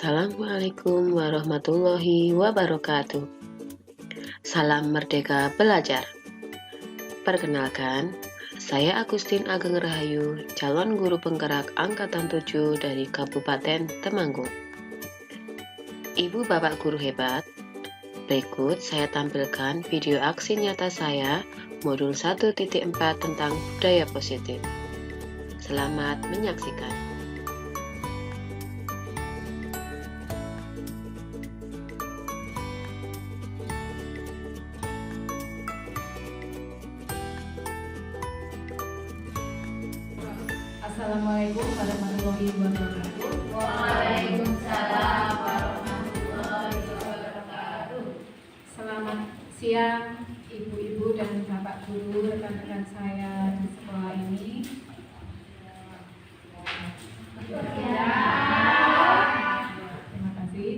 Assalamualaikum warahmatullahi wabarakatuh. Salam Merdeka Belajar. Perkenalkan, saya Agustin Ageng Rahayu, calon guru penggerak Angkatan 7 dari Kabupaten Temanggung. Ibu Bapak guru hebat, berikut saya tampilkan video aksi nyata saya modul 1.4 tentang budaya positif. Selamat menyaksikan. Assalamualaikum warahmatullahi wabarakatuh. Waalaikumsalam warahmatullahi wabarakatuh. Selamat siang ibu-ibu dan bapak guru, rekan-rekan saya di sekolah ini. Terima kasih.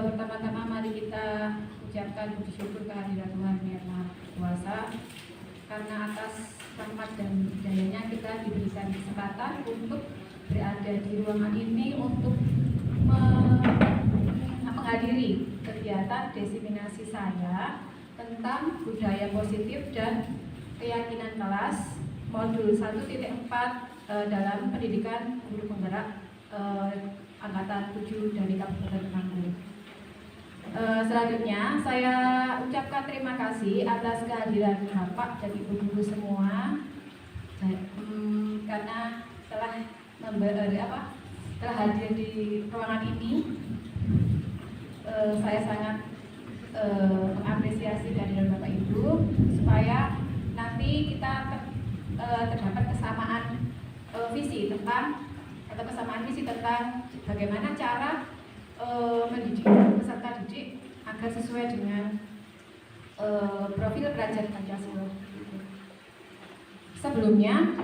Pertama-tama mari kita ucapkan puji syukur kehadirat Tuhan Yang Maha Kuasa, karena atas rahmat dan hidayahnya kita diberikan kesempatan untuk berada di ruangan ini untuk menghadiri kegiatan diseminasi saya tentang budaya positif dan keyakinan kelas modul 1.4 dalam pendidikan guru penggerak angkatan 7 dari Kabupaten Temanggung. Selanjutnya saya ucapkan terima kasih atas kehadiran Bapak dan Ibu guru semua karena telah hadir di ruangan ini. Saya sangat mengapresiasi kehadiran Bapak Ibu supaya nanti kita terdapat kesamaan visi tentang bagaimana cara mendidik peserta didik agar sesuai dengan profil pelajar Pancasila. Sebelumnya,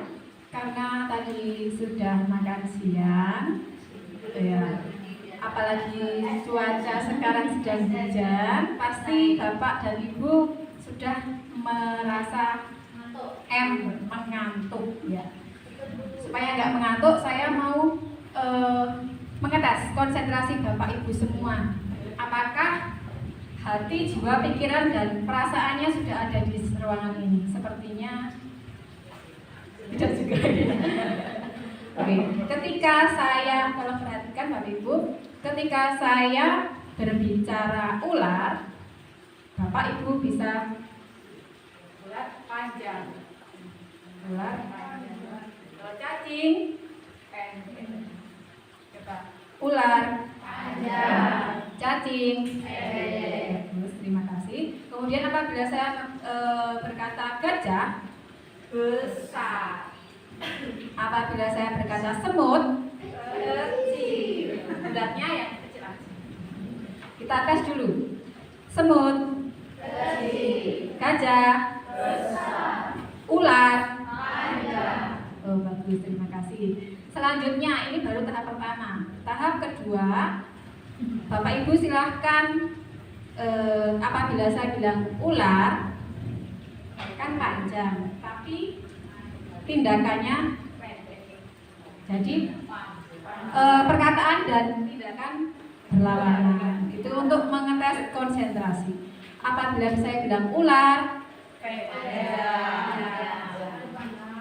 karena tadi sudah makan siang, ya, apalagi cuaca sekarang sedang hujan, pasti Bapak dan Ibu sudah merasa mengantuk, ya. Supaya nggak mengantuk, saya mau mengetes konsentrasi Bapak Ibu semua. Apakah hati, jiwa, pikiran, dan perasaannya sudah ada di ruangan ini? Sepertinya tidak juga. Oke. Ketika saya, tolong perhatikan Bapak Ibu, ketika saya berbicara ular, Bapak Ibu bisa ular panjang, ular panjang, cacing pendek. Ular panjang, cacing pendek. Terima kasih. Kemudian apabila saya berkata gajah besar, apabila saya berkata semut kecil, bulatnya yang kecil aja. Kita tes dulu. Semut kecil, gajah besar, ular panjang. Oh, bagus, terima kasih. Selanjutnya, ini baru tahap pertama. Tahap kedua, Bapak Ibu silahkan apabila saya bilang ular kan panjang, tapi tindakannya pendek. Jadi perkataan dan tindakan berlawanan. Itu untuk mengetes konsentrasi. Apabila saya bilang ular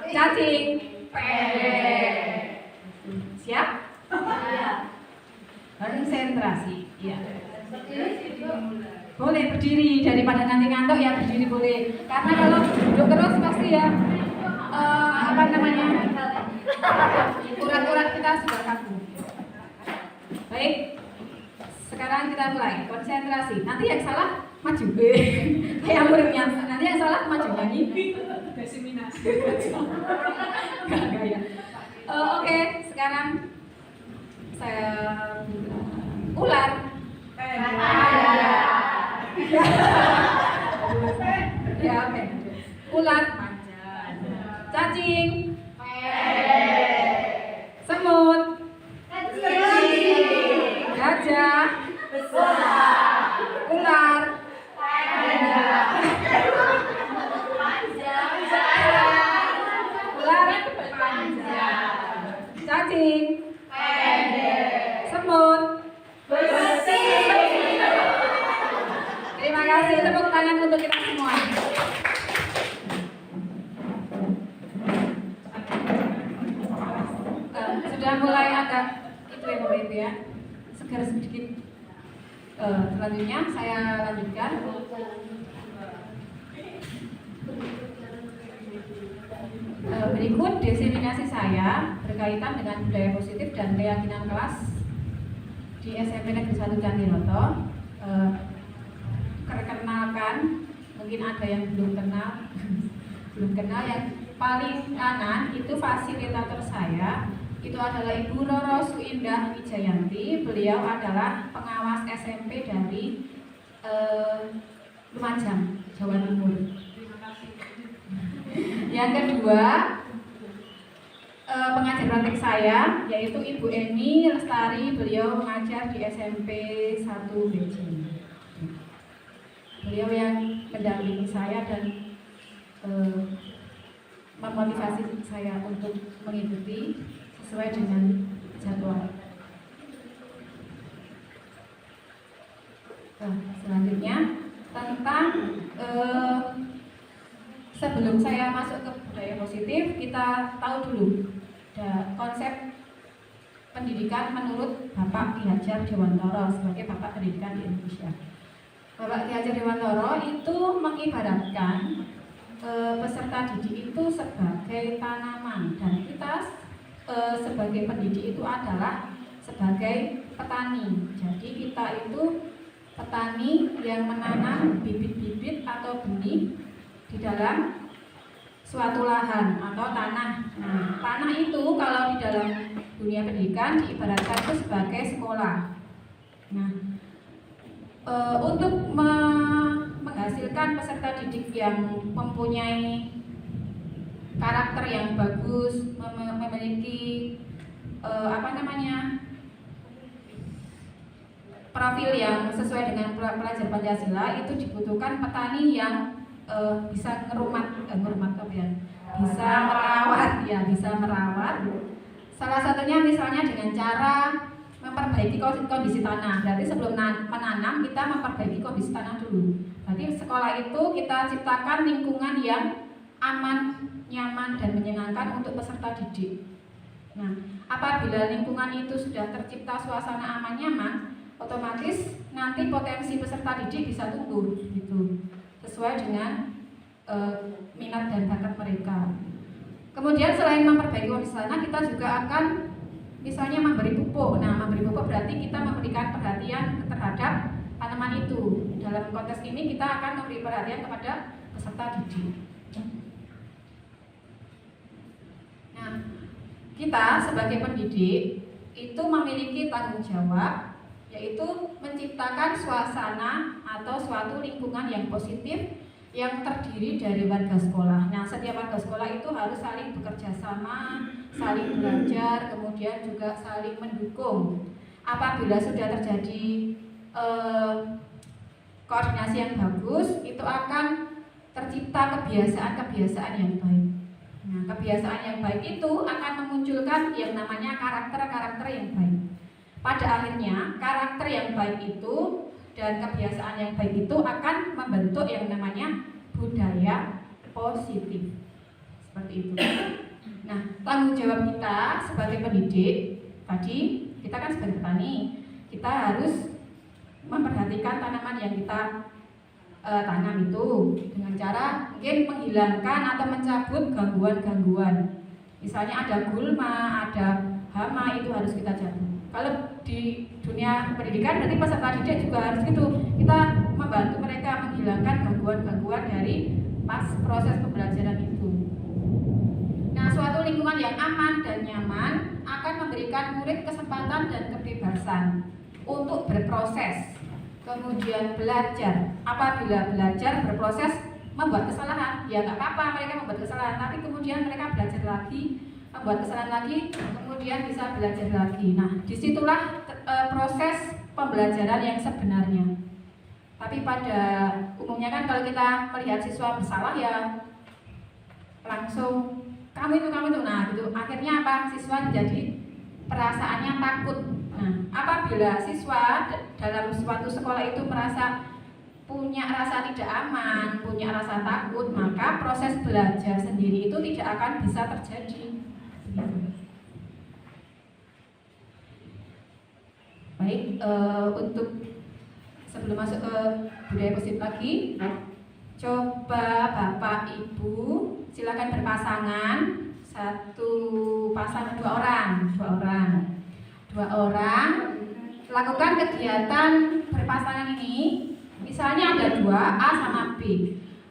cacing pendek. Siap? Konsentrasi. Ya. Boleh berdiri, daripada nanti ngantuk ya berdiri boleh. Karena kalau duduk terus pasti ya urat-urat kita sudah kaku. Baik. Sekarang kita mulai konsentrasi. Nanti yang salah maju. Kayak muridnya. Nanti yang salah maju lagi. Diseminasi. Enggak ya. Oke, sekarang saya ular ya, oke. Ular panjang, cacing semut kecil, gajah besar, ular panjang, ular panjang, cacing pendek, semut kasih, tepuk tangan untuk kita semua. Sudah mulai agak itu ya Bapak Ibu ya, segar sedikit. Selanjutnya saya lanjutkan. Berikut diseminasi saya berkaitan dengan budaya positif dan keyakinan kelas di SMP Negeri 1 Candiroto. Perkenalkan, mungkin ada yang belum kenal yang paling kanan itu fasilitator saya. Itu adalah Ibu Roro Suindah Wijayanti. Beliau adalah pengawas SMP dari Lumajang, Jawa Timur. Yang kedua, pengajar praktik saya yaitu Ibu Eni Lestari. Beliau mengajar di SMP 1 Beijing. Beliau yang mendampingi saya dan memotivasi saya untuk mengikuti sesuai dengan jadwal. Selanjutnya tentang sebelum saya masuk ke budaya positif, kita tahu dulu konsep pendidikan menurut Bapak Ki Hajar Dewantoro sebagai Bapak Pendidikan di Indonesia. Bapak Ki Hajar Dewantoro itu mengibaratkan peserta didik itu sebagai tanaman dan kita sebagai pendidik itu adalah sebagai petani. Jadi kita itu petani yang menanam bibit-bibit atau benih di dalam suatu lahan atau tanah. Nah, tanah itu kalau di dalam dunia pendidikan diibaratkan itu sebagai sekolah. Nah, untuk menghasilkan peserta didik yang mempunyai karakter yang bagus, memiliki profil yang sesuai dengan pelajar Pancasila, itu dibutuhkan petani yang bisa bisa merawat. Salah satunya misalnya dengan cara memperbaiki kondisi tanah. Berarti sebelum menanam kita memperbaiki kondisi tanah dulu. Berarti sekolah itu kita ciptakan lingkungan yang aman, nyaman dan menyenangkan untuk peserta didik. Nah, apabila lingkungan itu sudah tercipta suasana aman nyaman, otomatis nanti potensi peserta didik bisa tumbuh gitu, sesuai dengan minat dan bakat mereka. Kemudian selain memperbaiki kondisi tanah, kita juga akan misalnya memberi pupuk. Nah, memberi pupuk berarti kita memberikan perhatian terhadap tanaman itu. Dalam konteks ini kita akan memberi perhatian kepada peserta didik. Nah, kita sebagai pendidik itu memiliki tanggung jawab, yaitu menciptakan suasana atau suatu lingkungan yang positif yang terdiri dari warga sekolah. Nah, setiap warga sekolah itu harus saling bekerja sama, saling belajar, kemudian juga saling mendukung. Apabila sudah terjadi koordinasi yang bagus, itu akan tercipta kebiasaan-kebiasaan yang baik. Nah, kebiasaan yang baik itu akan memunculkan yang namanya karakter-karakter yang baik. Pada akhirnya, karakter yang baik itu dan kebiasaan yang baik itu akan membentuk yang namanya budaya positif. Seperti itu. Nah, tanggung jawab kita sebagai pendidik, tadi kita kan sebagai petani, kita harus memperhatikan tanaman yang kita tanam itu dengan cara mungkin menghilangkan atau mencabut gangguan-gangguan. Misalnya ada gulma, ada hama, itu harus kita cabut. Kalau di dunia pendidikan berarti peserta didik juga harus gitu. Kita membantu mereka menghilangkan gangguan-gangguan dari pas proses pembelajaran itu. Nah, suatu lingkungan yang aman dan nyaman akan memberikan murid kesempatan dan kebebasan untuk berproses, kemudian belajar. Apabila belajar berproses membuat kesalahan, ya nggak apa-apa mereka membuat kesalahan, tapi kemudian mereka belajar lagi, membuat kesalahan lagi, kemudian bisa belajar lagi. Nah, disitulah proses pembelajaran yang sebenarnya. Tapi pada umumnya kan kalau kita melihat siswa bersalah ya langsung kamu itu, nah gitu. Akhirnya apa? Siswa jadi perasaannya takut. Nah, apabila siswa dalam suatu sekolah itu merasa punya rasa tidak aman, punya rasa takut, maka proses belajar sendiri itu tidak akan bisa terjadi. Baik, untuk sebelum masuk ke budaya positif lagi, coba Bapak Ibu silakan berpasangan, satu pasangan dua orang lakukan kegiatan berpasangan ini. Misalnya ada dua, A sama B.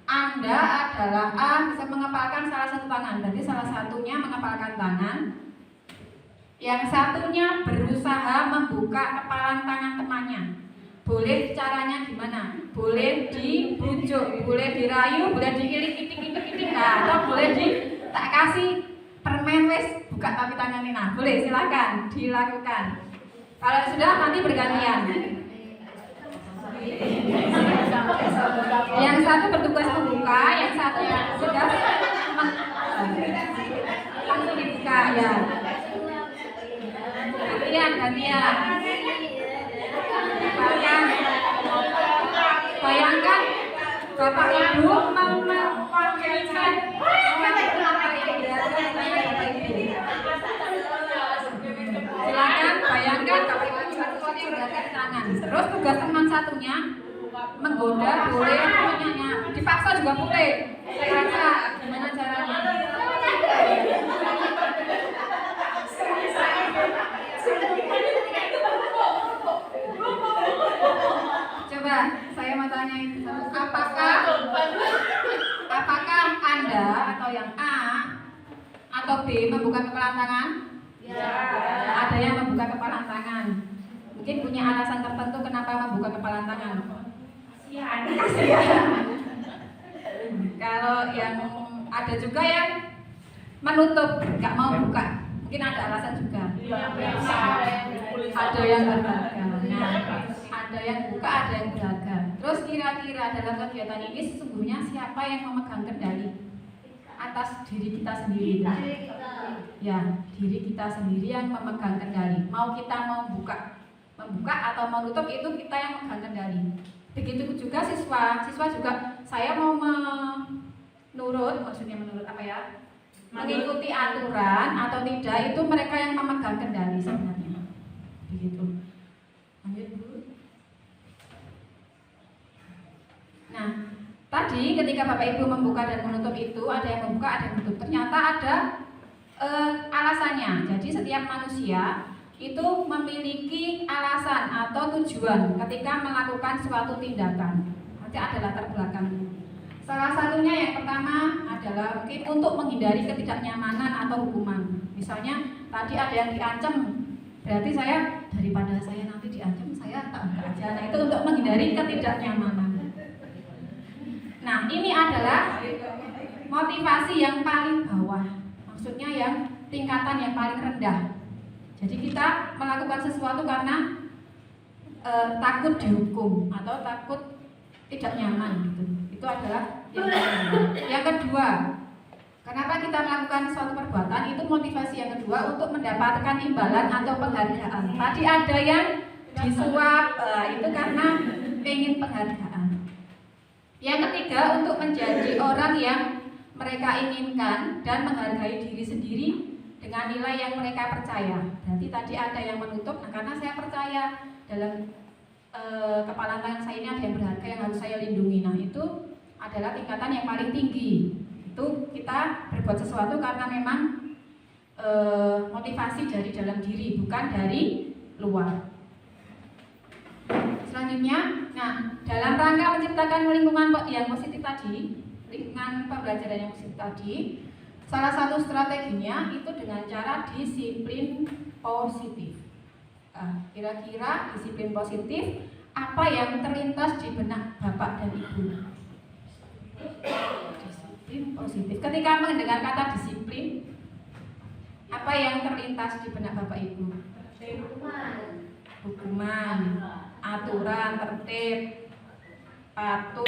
Anda adalah A, bisa mengepalkan salah satu tangan, berarti salah satunya mengepalkan tangan, yang satunya berusaha membuka kepalan tangan temannya. Boleh caranya gimana? Boleh dibujuk, boleh dirayu, boleh diilik-ilik, atau boleh tak kasih permen wes buka tapi tangan ini. Nah, boleh silakan dilakukan. Kalau sudah nanti bergantian. Yang satu bertugas membuka, yang satu sudah langsung dibuka ya. Gantian. Bayangkan Bapak Ibu mewakilkan silakan bayangkan Bapak Ibu menggunakan tangan. Terus tugas teman satunya menggoda, boleh punyanya dipaksa juga boleh. Saya rasa gimana caranya? Coba saya mau tanya itu, apakah Anda atau yang A atau B membuka kepalan tangan? Ya. Ada yang membuka kepalan tangan. Mungkin punya alasan tertentu kenapa membuka kepalan tangan. Kasihan. Kalau yang ada juga yang menutup, nggak mau buka. Mungkin ada alasan juga. Ada yang berdagang. Nah, ada yang buka, ada yang berdagang. Terus kira-kira dalam kegiatan ini sesungguhnya siapa yang memegang kendali atas diri kita sendiri? Ya, diri kita sendiri yang memegang kendali. Mau kita membuka atau menutup itu kita yang memegang kendali. Begitu juga siswa juga saya mau maksudnya menurut apa ya? Mengikuti aturan atau tidak itu mereka yang memegang kendali sebenarnya. Begitu. Lanjut Bu. Nah, tadi ketika Bapak Ibu membuka dan menutup itu ada yang membuka, ada yang menutup. Ternyata ada alasannya. Jadi setiap manusia itu memiliki alasan atau tujuan ketika melakukan suatu tindakan. Nanti ada latar belakangnya. Salah satunya yang pertama adalah mungkin untuk menghindari ketidaknyamanan atau hukuman. Misalnya tadi ada yang diancam, berarti saya daripada saya nanti diancam saya tak buka aja. Nah, itu untuk menghindari ketidaknyamanan. Nah, ini adalah motivasi yang paling bawah. Maksudnya yang tingkatan yang paling rendah. Jadi kita melakukan sesuatu karena takut dihukum atau takut tidak nyaman gitu. Itu adalah yang pertama. Yang kedua, kenapa kita melakukan suatu perbuatan itu motivasi yang kedua untuk mendapatkan imbalan atau penghargaan. Tadi ada yang disuap, itu karena ingin penghargaan. Yang ketiga, untuk menjadi orang yang mereka inginkan dan menghargai diri sendiri dengan nilai yang mereka percaya. Berarti tadi ada yang menutup, nah karena saya percaya dalam kepala tangan saya ini ada yang berharga yang harus saya lindungi. Nah itu adalah tingkatan yang paling tinggi. Itu kita berbuat sesuatu karena memang motivasi dari dalam diri, bukan dari luar. Selanjutnya, nah dalam rangka menciptakan lingkungan yang positif tadi, lingkungan pembelajaran yang positif tadi, salah satu strateginya itu dengan cara disiplin positif. Kira-kira disiplin positif apa yang terlintas di benak Bapak dan Ibu? Disiplin positif. Ketika mendengar kata disiplin, apa yang terlintas di benak Bapak Ibu? Hukuman, aturan, tertib, patuh.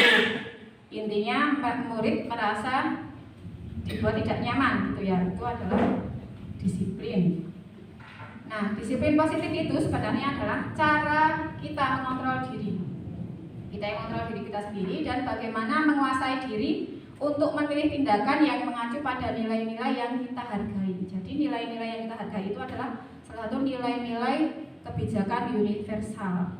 Intinya murid merasa dibuat tidak nyaman gitu ya. Itu adalah disiplin. Nah, disiplin positif itu sebenarnya adalah cara kita mengontrol diri. Kita yang mengontrol diri kita sendiri dan bagaimana menguasai diri untuk memilih tindakan yang mengacu pada nilai-nilai yang kita hargai. Jadi nilai-nilai yang kita hargai itu adalah salah satu nilai-nilai kebijakan universal.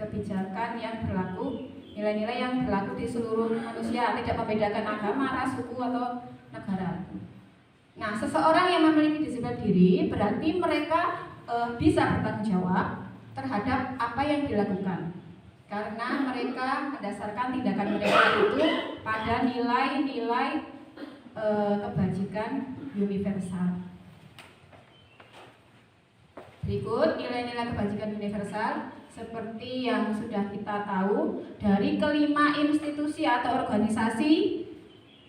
Kebijakan yang berlaku, nilai-nilai yang berlaku di seluruh manusia, tidak membedakan agama, ras, suku atau negara. Nah, seseorang yang memiliki disiplin diri berarti mereka bisa bertanggung jawab terhadap apa yang dilakukan, karena mereka mendasarkan tindakan mereka itu pada nilai-nilai kebajikan universal. Berikut nilai-nilai kebajikan universal seperti yang sudah kita tahu dari kelima institusi atau organisasi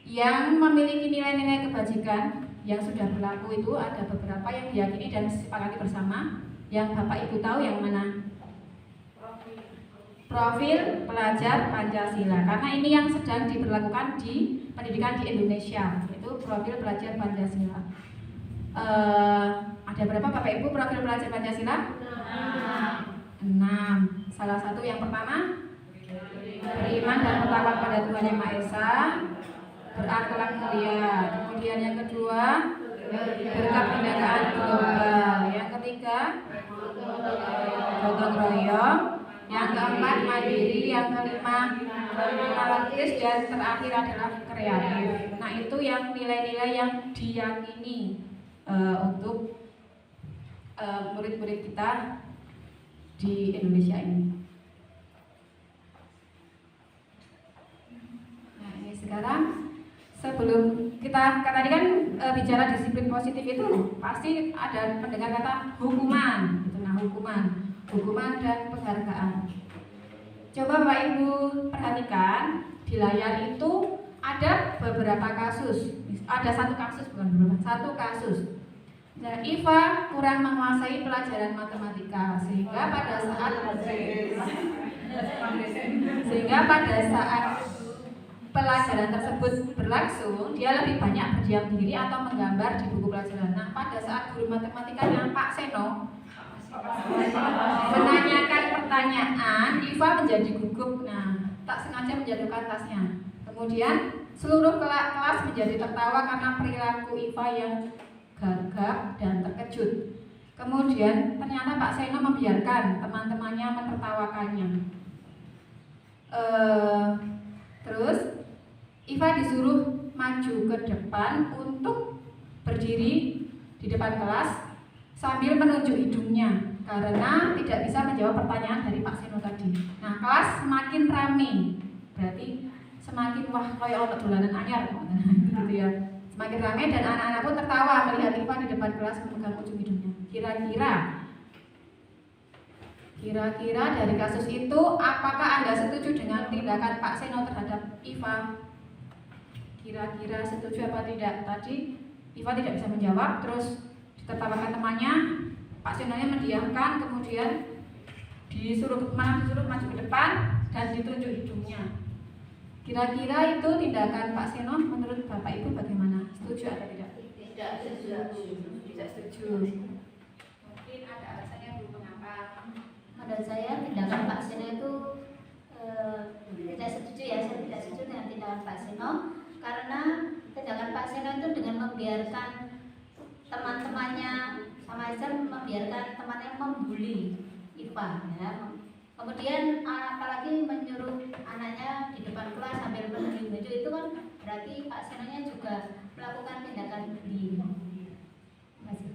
yang memiliki nilai-nilai kebajikan yang sudah berlaku itu ada beberapa yang diyakini dan disepakati bersama. Yang Bapak Ibu tahu yang mana? Profil pelajar Pancasila, karena ini yang sedang diberlakukan di pendidikan di Indonesia, yaitu profil pelajar Pancasila. Ada berapa Bapak Ibu profil pelajar Pancasila? 6. Salah satu yang pertama, beriman dan bertakwa pada Tuhan Yang Maha Esa, berakhlak mulia. Kemudian yang kedua, berkebinekaan global. Yang ketiga, gotong royong. Yang keempat, mandiri. Yang kelima, anarkis. Dan terakhir adalah kreatif. Nah, itu yang nilai-nilai yang diyakini untuk murid-murid kita di Indonesia ini. Nah, ini sekarang sebelum kita tadi kan bicara disiplin positif itu pasti ada mendengar kata hukuman, gitu. Nah, hukuman dan penghargaan. Coba Bapak Ibu perhatikan di layar itu ada beberapa kasus. Ada satu kasus, bukan beberapa, satu kasus. Nah, Iva kurang menguasai pelajaran matematika sehingga pada saat pelajaran tersebut berlangsung, dia lebih banyak berdiam diri atau menggambar di buku pelajaran. Nah, pada saat guru matematikanya Pak Seno menanyakan pertanyaan, Iva menjadi gugup. Nah, tak sengaja menjatuhkan tasnya. Kemudian seluruh kelas menjadi tertawa karena perilaku Iva yang gagap dan terkejut. Kemudian ternyata Pak Seno membiarkan teman-temannya menertawakannya. Terus Iva disuruh maju ke depan untuk berdiri di depan kelas sambil menunjuk hidungnya karena tidak bisa menjawab pertanyaan dari Pak Seno tadi. Nah, kelas semakin ramai, berarti semakin wah kayak ono dolanan anyar gitu ya. Semakin ramai dan anak-anak pun tertawa melihat Iva di depan kelas memegang ujung hidungnya. Kira-kira dari kasus itu apakah Anda setuju dengan tindakan Pak Seno terhadap Iva? Kira-kira setuju apa tidak? Tadi Iva tidak bisa menjawab, terus ditertawakan temannya, Pak Seno-nya mendiamkan, kemudian disuruh maju ke depan dan ditunjuk hidungnya. Kira-kira itu tindakan Pak Seno menurut Bapak Ibu bagaimana? Setuju atau tidak? Tidak setuju. Mungkin ada alasannya Bu, mengapa? Menurut saya tindakan Pak Seno itu tidak setuju ya, saya tidak setuju dengan tindakan Pak Seno karena tindakan Pak Seno itu dengan membiarkan teman-temannya sama saja membiarkan temannya membuli Iva ya. Kemudian apalagi menyuruh anaknya di depan kelas sambil menunjuk itu kan berarti Pak Seno-nya juga melakukan tindakan bully. Masih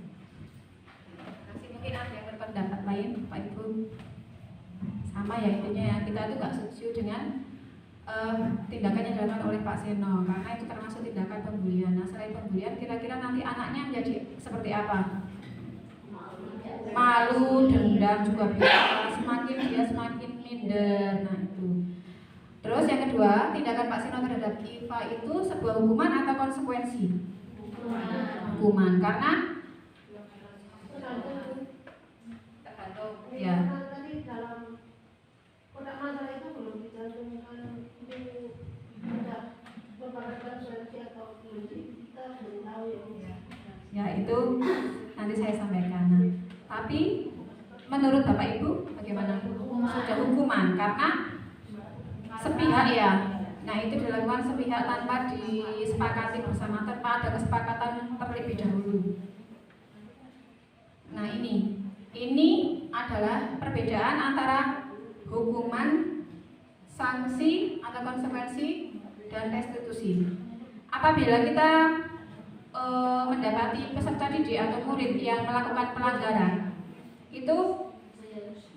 mungkin ada yang berpendapat lain, Pak Ibu. Sama ya intinya ya, kita itu nggak setuju dengan tindakan yang dilakukan oleh Pak Seno karena itu termasuk tindakan pembulian. Nah, selain pembulian, kira-kira nanti anaknya menjadi seperti apa? Malu, dendam juga bisa, semakin minder. Nah, itu. Terus yang kedua, tindakan Pak Seno terhadap Iva itu sebuah hukuman atau konsekuensi? Hukuman, karena tergantung ya. Tadi dalam kotak masalah itu belum dicantumkan tidak merupakan konsekuensi atau belum, kita belum tahu ya. Ya, itu nanti saya sampaikan. Nah, tapi menurut Bapak Ibu bagaimana? Sudah hukuman karena sepihak ya. Nah, itu dilakukan sepihak tanpa disepakati bersama, tanpa ada kesepakatan terlebih dahulu. Nah, ini adalah perbedaan antara hukuman, sanksi atau konsekuensi dan restitusi. Apabila kita mendapati peserta didik atau murid yang melakukan pelanggaran, itu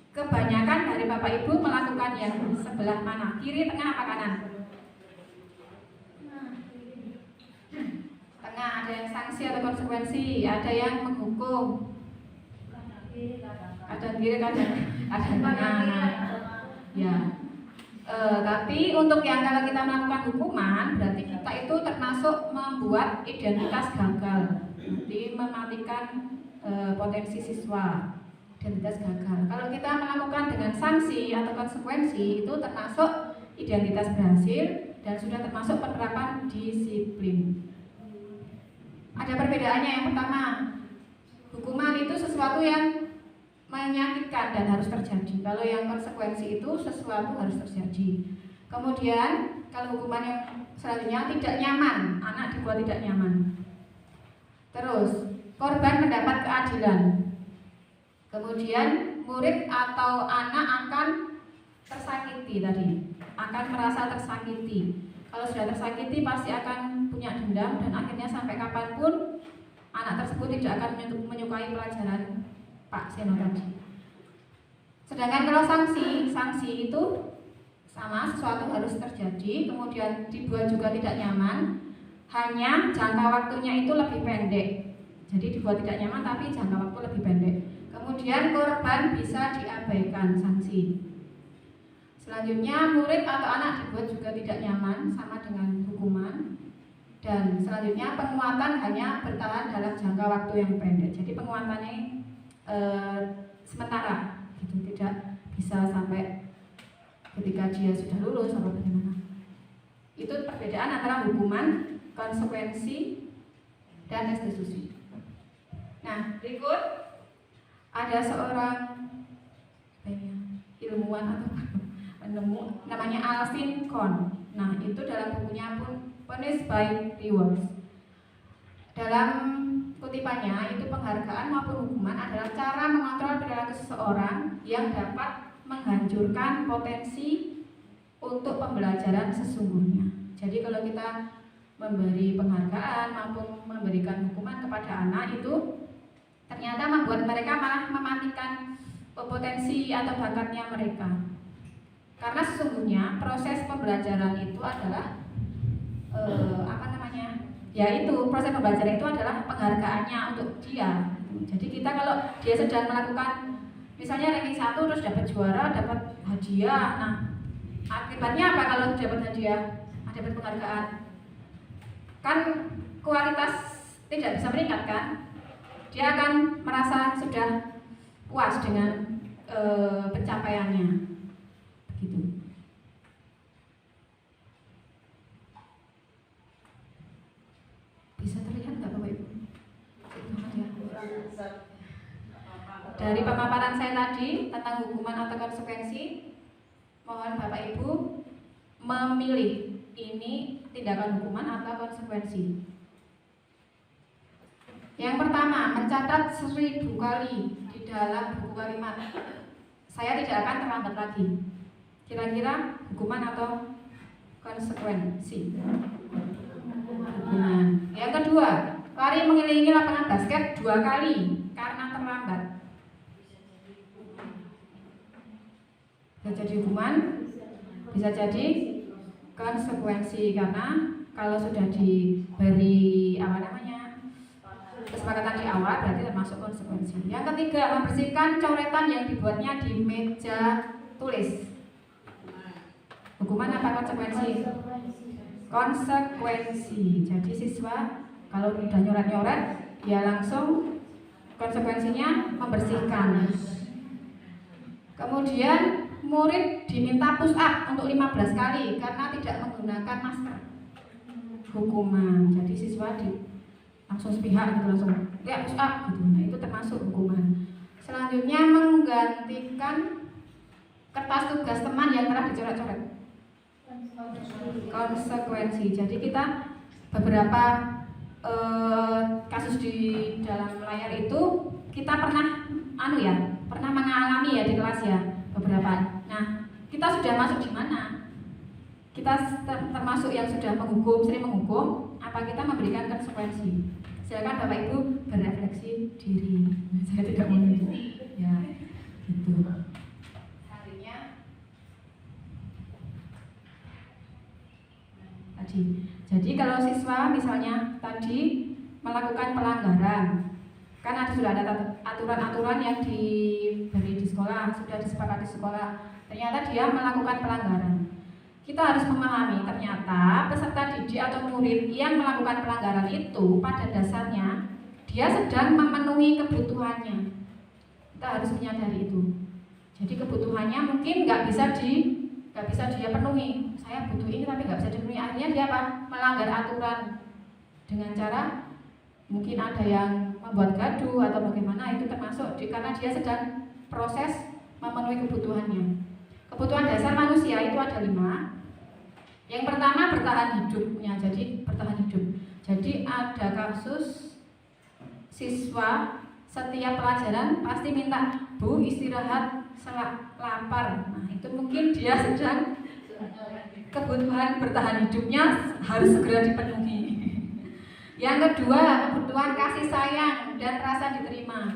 kebanyakan dari Bapak Ibu melakukan yang sebelah mana? Kiri, tengah, apa kanan? Tengah. Ada yang sanksi atau konsekuensi, ada yang menghukum, ada kiri, kadang ada tengah. Ya. Tapi untuk yang kalau kita melakukan hukuman, berarti kita itu termasuk membuat identitas gagal, berarti mematikan potensi siswa, identitas gagal. Kalau kita melakukan dengan sanksi atau konsekuensi, itu termasuk identitas berhasil dan sudah termasuk penerapan disiplin. Ada perbedaannya. Yang pertama, hukuman itu sesuatu yang menyakitkan dan harus terjadi. Kalau yang konsekuensi itu sesuatu harus terjadi. Kemudian kalau hukuman yang selanjutnya tidak nyaman, anak dibuat tidak nyaman. Terus korban mendapat keadilan. Kemudian murid atau anak akan tersakiti tadi, akan merasa tersakiti. Kalau sudah tersakiti pasti akan punya dendam dan akhirnya sampai kapanpun anak tersebut tidak akan menyukai pelajaran Pak Seno tadi. Sedangkan kalau sanksi itu sama, sesuatu harus terjadi, kemudian dibuat juga tidak nyaman, hanya jangka waktunya itu lebih pendek. Jadi dibuat tidak nyaman tapi jangka waktu lebih pendek. Kemudian korban bisa diabaikan sanksi. Selanjutnya murid atau anak dibuat juga tidak nyaman, sama dengan hukuman. Dan selanjutnya penguatan hanya bertahan dalam jangka waktu yang pendek. Jadi penguatannya sementara, gitu, tidak bisa sampai ketika dia sudah lulus atau bagaimana. Itu perbedaan antara hukuman, konsekuensi, dan restitusi. Nah, berikut ada seorang ilmuwan atau penemu namanya Alvin Kohn. Nah, itu dalam bukunya Punish by Rewards. Dalam kutipannya itu penghargaan maupun hukuman adalah cara mengontrol perilaku seseorang yang dapat menghancurkan potensi untuk pembelajaran sesungguhnya. Jadi kalau kita memberi penghargaan maupun memberikan hukuman kepada anak itu ternyata membuat mereka malah mematikan potensi atau bakatnya mereka. Karena sesungguhnya proses pembelajaran itu adalah yaitu proses pembelajaran itu adalah penghargaannya untuk dia. Jadi kita kalau dia sedang melakukan misalnya ranking 1 terus dapat juara, dapat hadiah. Nah, akibatnya apa kalau dapat hadiah, dapat penghargaan? Kan kualitas tidak bisa meningkat kan? Dia akan merasa sudah puas dengan pencapaiannya. Begitu. Bisa terlihat nggak Bapak Ibu? Dari pemaparan saya tadi tentang hukuman atau konsekuensi, mohon Bapak Ibu memilih ini tindakan hukuman atau konsekuensi. Yang pertama, mencatat 1000 kali di dalam buku kalimat. Saya tidak akan terlambat lagi. Kira-kira hukuman atau konsekuensi? Hukuman. Yang kedua, lari mengelilingi lapangan basket 2 kali karena terlambat. Bisa jadi hukuman, bisa jadi konsekuensi karena kalau sudah diberi kesepakatan di awal berarti termasuk konsekuensi. Yang ketiga, membersihkan coretan yang dibuatnya di meja tulis. Hukuman apa konsekuensi? Konsekuensi. Jadi siswa kalau sudah nyoret-nyoret, ya langsung konsekuensinya membersihkan. Kemudian murid diminta push up untuk 15 kali karena tidak menggunakan masker. Hukuman. Jadi siswa langsung sepihak gitu, langsung ya push up gitu. Nah, itu termasuk hukuman. Selanjutnya menggantikan kertas tugas teman yang telah dicoret-coret. konsekuensi. Jadi kita beberapa kasus di dalam layar itu kita pernah pernah mengalami ya di kelas ya beberapa. Nah, kita sudah masuk di mana? Kita termasuk yang sudah sering menghukum, apa kita memberikan konsekuensi? Silakan Bapak Ibu berefleksi diri. Saya tidak mau ya, gitu. Selanjutnya tadi. Jadi kalau siswa misalnya tadi melakukan pelanggaran, kan sudah ada aturan-aturan yang diberi di sekolah, sudah disepakati di sekolah. Ternyata dia melakukan pelanggaran. Kita harus memahami ternyata peserta didik atau murid yang melakukan pelanggaran itu pada dasarnya dia sedang memenuhi kebutuhannya. Kita harus menyadari itu. Jadi kebutuhannya mungkin nggak bisa dia penuhi. Saya butuh ini tapi nggak bisa dipenuhi. Akhirnya dia apa? Melanggar aturan dengan cara mungkin ada yang membuat gaduh atau bagaimana, itu termasuk karena dia sedang proses memenuhi kebutuhannya. Kebutuhan dasar manusia itu ada 5. Yang pertama bertahan hidupnya, jadi bertahan hidup. Jadi ada kasus siswa setiap pelajaran pasti minta, Bu istirahat setelah lapar. Nah itu mungkin dia sedang kebutuhan bertahan hidupnya harus segera dipenuhi. Yang kedua kebutuhan kasih sayang dan rasa diterima.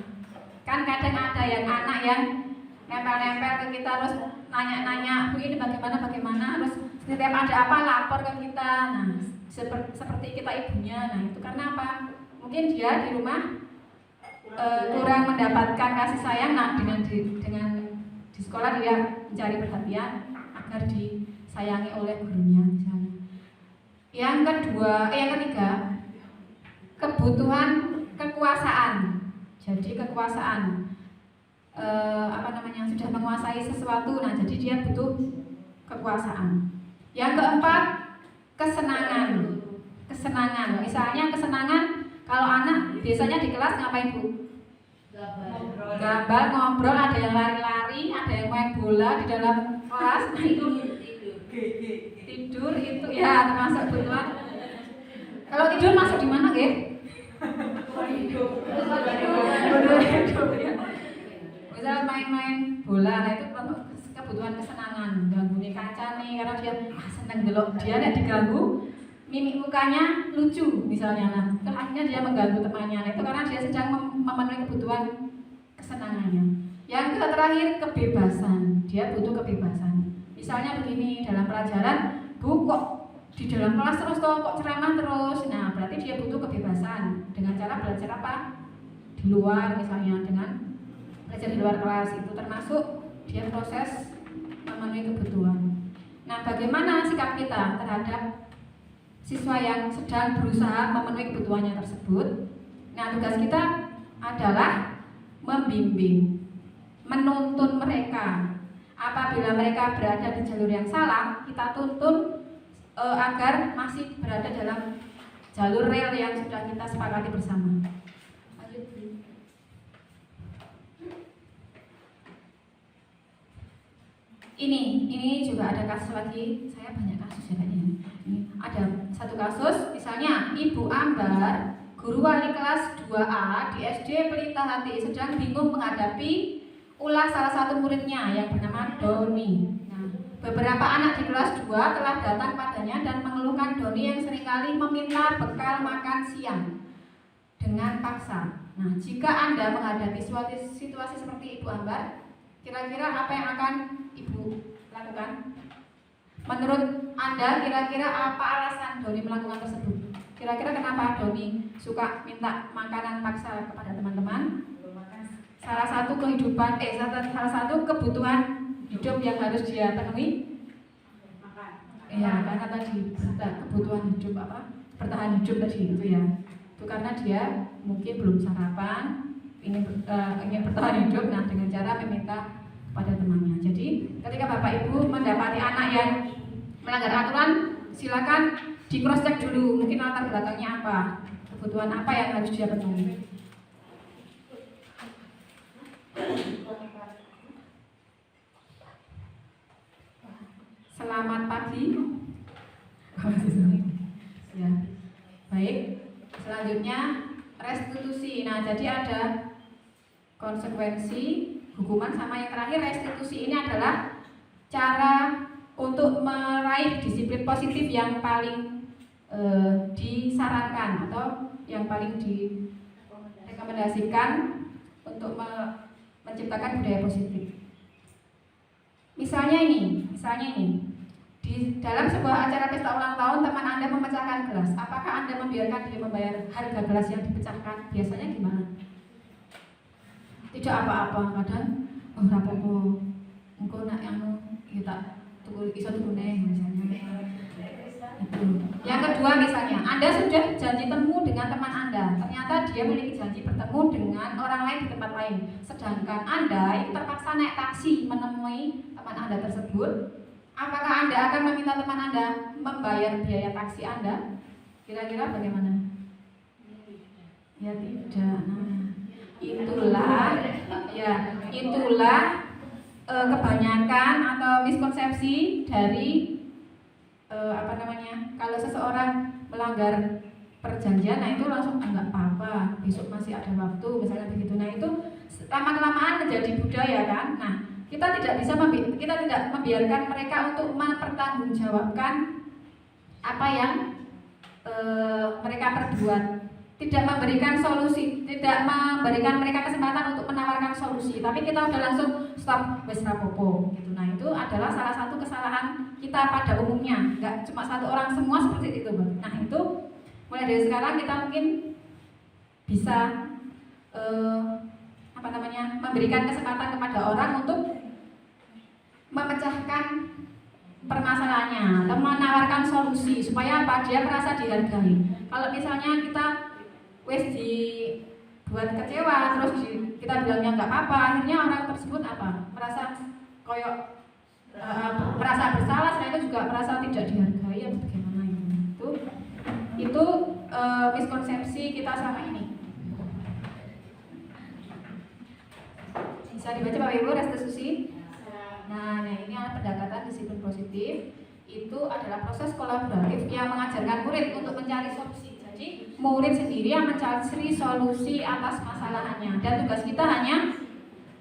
Kan kadang ada yang anak yang nempel-nempel ke kita terus nanya-nanya, Bu ini bagaimana, terus setiap ada apa lapor ke kita. Nah, seperti kita ibunya. Nah, itu karena apa? Mungkin dia di rumah kurang mendapatkan kasih sayang. Nah, dengan di sekolah dia mencari perhatian agar disayangi oleh gurunya misalnya. Yang ketiga, kebutuhan kekuasaan. Jadi kekuasaan sudah menguasai sesuatu. Nah, jadi dia butuh kekuasaan. Yang keempat, kesenangan. Misalnya kesenangan, kalau anak biasanya di kelas ngapain Bu? Gambar, ngobrol, ada yang lari-lari, ada yang main bola di dalam kelas. Nah itu tidur itu ya termasuk kebutuhan. Kalau tidur masuk di mana, Ge? Tidur ya. Misal main-main bola, nah itu kebutuhan kesenangan. Gangguin kancane karena dia seneng delok, dia nek diganggu mimik mukanya lucu misalnya. Nah, akhirnya dia mengganggu temannya. Nah, itu karena dia sedang memenuhi kebutuhan kesenangannya. Yang terakhir kebebasan. Dia butuh kebebasan. Misalnya begini, dalam pelajaran, Bu kok di dalam kelas terus kok ceramah terus. Nah, berarti dia butuh kebebasan. Dengan cara belajar apa? Di luar misalnya, dengan belajar di luar kelas. Itu termasuk dia proses memenuhi kebutuhan. Nah, bagaimana sikap kita terhadap siswa yang sedang berusaha memenuhi kebutuhannya tersebut? Nah, tugas kita adalah membimbing, menuntun mereka. Apabila mereka berada di jalur yang salah, kita tuntun agar masih berada dalam jalur rel yang sudah kita sepakati bersama. Lanjut. Ini juga ada kasus lagi. Saya banyak kasus ya kayaknya. Ini ada satu kasus, misalnya Ibu Ambar, guru wali kelas 2A di SD Pelita Hati, sedang bingung menghadapi ulah salah satu muridnya yang bernama Doni. Nah, beberapa anak di kelas 2 telah datang padanya dan mengeluhkan Doni yang seringkali meminta bekal makan siang dengan paksa. Nah, jika Anda menghadapi situasi seperti Ibu Ambar, kira-kira apa yang akan Ibu lakukan? Menurut Anda, kira-kira apa alasan Doni melakukan tersebut? Kira-kira kenapa Doni suka minta makanan paksa kepada teman-teman? Salah satu kebutuhan hidup yang harus dia penuhi? Iya, karena tadi kebutuhan hidup bertahan hidup tadi itu ya. Itu karena dia mungkin belum sarapan, ingin bertahan hidup. Nah, dengan cara meminta pada temannya. Jadi ketika Bapak Ibu mendapati anak yang melanggar aturan, silakan di cross check dulu, mungkin latar belakangnya apa, kebutuhan apa yang harus dia penuhi. Selamat pagi. Ya, baik. Selanjutnya restitusi. Nah, jadi ada konsekuensi hukuman sama yang terakhir restitusi. Ini adalah cara untuk meraih disiplin positif yang paling disarankan atau yang paling direkomendasikan untuk menciptakan budaya positif. Misalnya ini, di dalam sebuah acara pesta ulang tahun teman Anda memecahkan gelas, apakah Anda membiarkan dia membayar harga gelas yang dipecahkan? Biasanya gimana? Tidak apa-apa, kadang rapopo, engkau nak yang kita tunggu iso turune misalnya. Itu. Yang kedua misalnya, Anda sudah janji temu dengan teman Anda, ternyata dia memiliki janji bertemu dengan orang lain di tempat lain, sedangkan Anda itu terpaksa naik taksi menemui teman Anda tersebut. Apakah Anda akan meminta teman Anda membayar biaya taksi Anda? Kira-kira bagaimana? Ya tidak. Nah, itulah kebanyakan atau miskonsepsi dari kalau seseorang melanggar perjanjian, nah itu langsung enggak apa-apa, besok masih ada waktu, misalnya begitu. Nah itu lama-kelamaan menjadi budaya kan. Nah, kita tidak membiarkan mereka untuk mempertanggungjawabkan apa yang mereka perbuat, tidak memberikan solusi, tidak memberikan mereka kesempatan untuk menawarkan solusi, tapi kita udah langsung stop, wes rapopo gitu. Nah itu adalah salah satu kesalahan kita pada umumnya, nggak cuma satu orang, semua seperti itu. Nah itu mulai dari sekarang kita mungkin bisa memberikan kesempatan kepada orang untuk memecahkan permasalahannya atau menawarkan solusi supaya dia merasa dihargai. Kalau misalnya kita wes dibuat kecewa terus kita bilangnya nggak apa-apa, akhirnya orang tersebut merasa koyok merasa bersalah, selain itu juga merasa tidak dihargai atau bagaimana itu miskonsepsi kita selama ini. Bisa dibaca Bapak Ibu restitusi. Nah ini adalah pendekatan disiplin positif. Itu adalah proses kolaboratif yang mengajarkan murid untuk mencari solusi. Jadi murid sendiri yang mencari solusi atas masalahannya, dan tugas kita hanya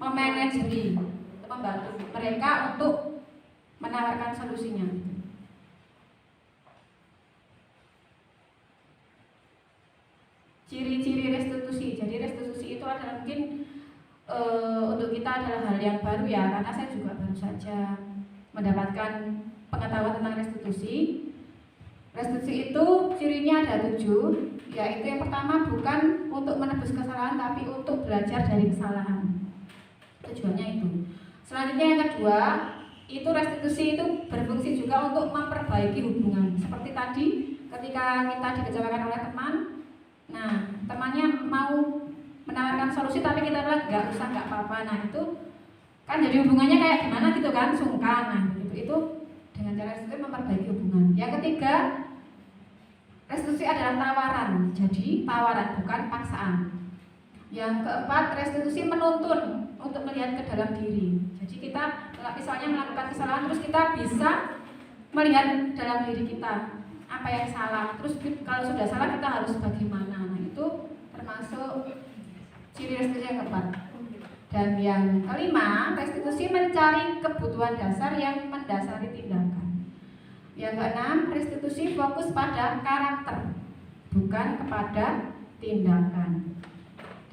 memanajeri, membantu mereka untuk menawarkan solusinya. Ciri-ciri restitusi. Jadi restitusi itu adalah mungkin untuk kita adalah hal yang baru ya, karena saya juga baru saja mendapatkan pengetahuan tentang restitusi. Restitusi itu cirinya ada 7, yaitu yang pertama bukan untuk menebus kesalahan, tapi untuk belajar dari kesalahan. Tujuannya itu. Selanjutnya yang kedua, itu restitusi itu berfungsi juga untuk memperbaiki hubungan. Seperti tadi, ketika kita dikecewakan oleh teman, nah temannya mau menawarkan solusi, tapi kita bilang nggak usah, nggak apa-apa. Nah itu kan jadi hubungannya kayak gimana gitu kan, sungkan. Nah itu dengan cara restitusi memperbaiki hubungan. Yang ketiga, restitusi adalah tawaran. Jadi tawaran bukan paksaan. Yang keempat, restitusi menuntun untuk melihat ke dalam diri. Jadi kita misalnya melakukan kesalahan, terus kita bisa melihat dalam diri kita apa yang salah. Terus kalau sudah salah kita harus bagaimana. Nah itu termasuk ciri restitusi yang keempat. Dan yang kelima, restitusi mencari kebutuhan dasar yang mendasari tindakan. Yang keenam, restitusi fokus pada karakter, bukan kepada tindakan.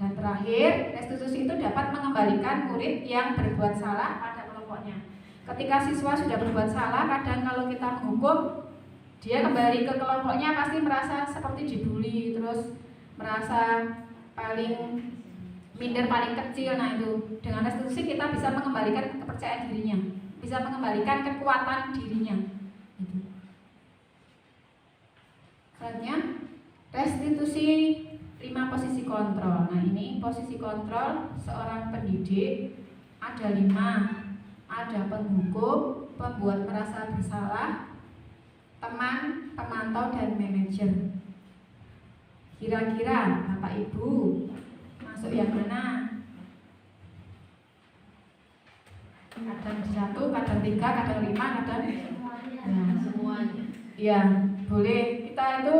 Dan terakhir, restitusi itu dapat mengembalikan murid yang berbuat salah pada kelompoknya. Ketika siswa sudah berbuat salah, kadang kalau kita menghukum, dia kembali ke kelompoknya pasti merasa seperti dibully, terus merasa paling minder, paling kecil. Nah itu dengan restitusi kita bisa mengembalikan kepercayaan dirinya, bisa mengembalikan kekuatan dirinya. Selanjutnya restitusi 5 posisi kontrol. Nah ini posisi kontrol seorang pendidik ada 5, ada penghukum, pembuat merasa bersalah, teman, pemantau, dan manajer. Kira-kira Bapak Ibu masuk yang mana? Kadang 1, kadang 3, kadang 5, kadang semuanya. Iya, boleh. Kita itu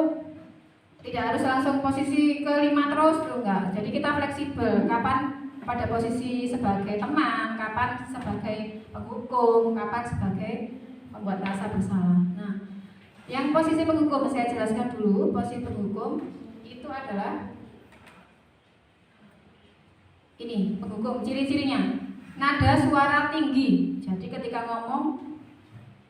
tidak harus langsung posisi kelima terus tuh enggak. Jadi kita fleksibel. Kapan pada posisi sebagai teman, kapan sebagai penghukum, kapan sebagai pembuat rasa bersalah. Nah, yang posisi penghukum saya jelaskan dulu. Posisi penghukum itu adalah ini, penghukum ciri-cirinya. Nada suara tinggi. Jadi ketika ngomong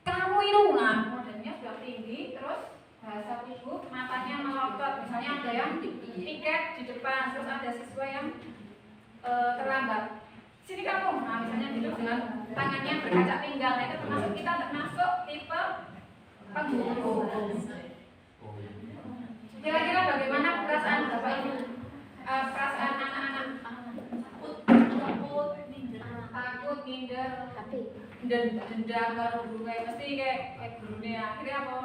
kamu itu, nah modelnya sudah tinggi, terus bahasa tubuh, matanya melotot. Misalnya ada yang piket di depan, terus ada siswa yang terlambat. Sini kamu, nah misalnya gitu dengan tangannya berkaca pinggang. Nah, itu termasuk kita termasuk tipe penghukum. Kira-kira bagaimana perasaan Bapak Ibu? Perasaan anak-anak? Takut, minder, dendam karo guru mesti kayak gurune akhirnya apa?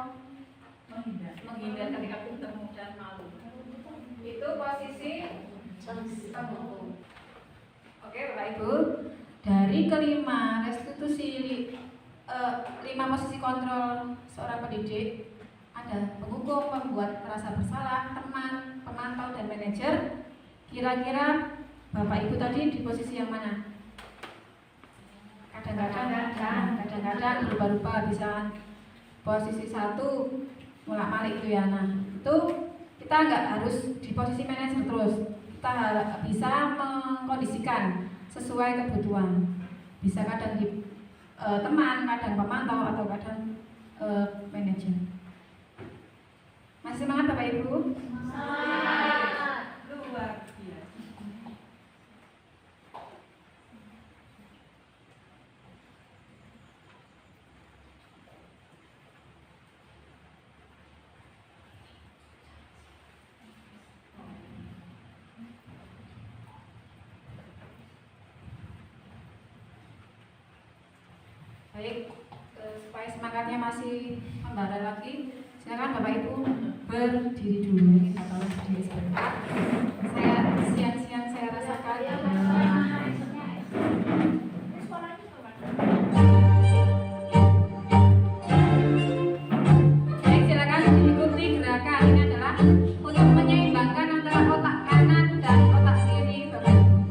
Menghindar ketika ketemu dan malu. Itu posisi penghukum. Oke, Bapak Ibu, dari kelima restitusi 5 posisi kontrol seorang pendidik ada penghukum, pembuat rasa bersalah, teman, pemantau, dan manajer. Kira-kira Bapak Ibu tadi di posisi yang mana? Kadang-kadang berubah-ubah, bisa posisi 1 mulak-malik itu ya. Nah, itu kita nggak harus di posisi manajer terus. Kita bisa mengkondisikan sesuai kebutuhan. Bisa kadang di teman, kadang pemantau, atau kadang manajer. Masih semangat Bapak Ibu? Semangat. Luar biasa. Baik, supaya semangatnya masih membara lagi, silakan Bapak Ibu berdiri dulu atau berdiri sebentar. Saya siang-siang saya rasakan baik, silakan diikuti gerakan. Ini adalah untuk menyeimbangkan antara otak kanan dan otak kiri Bapak Ibu.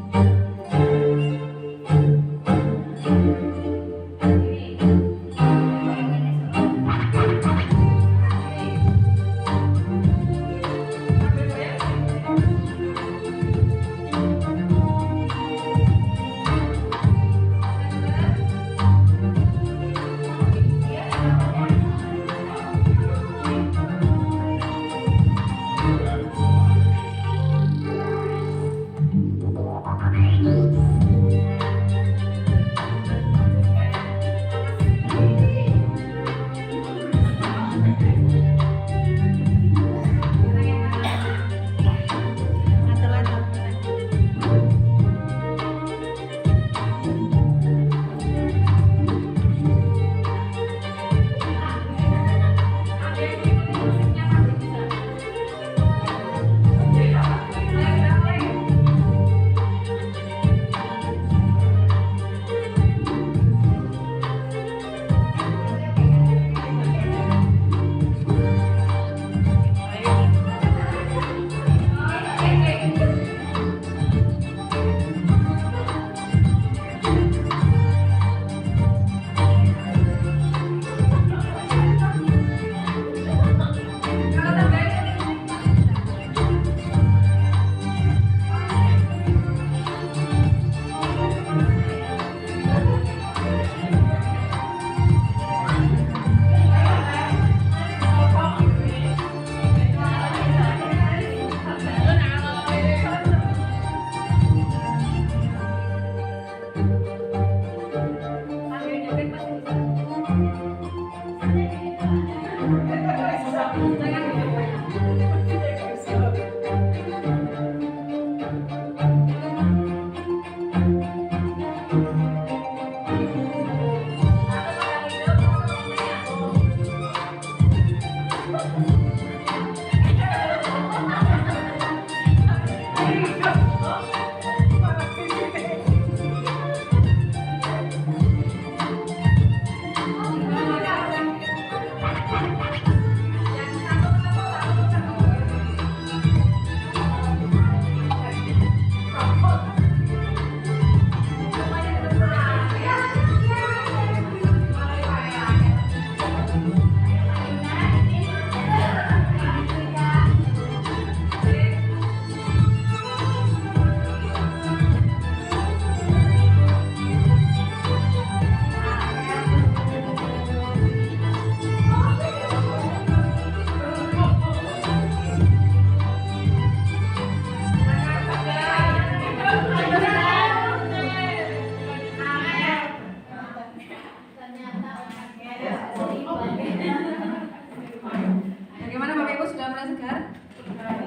mulai segar?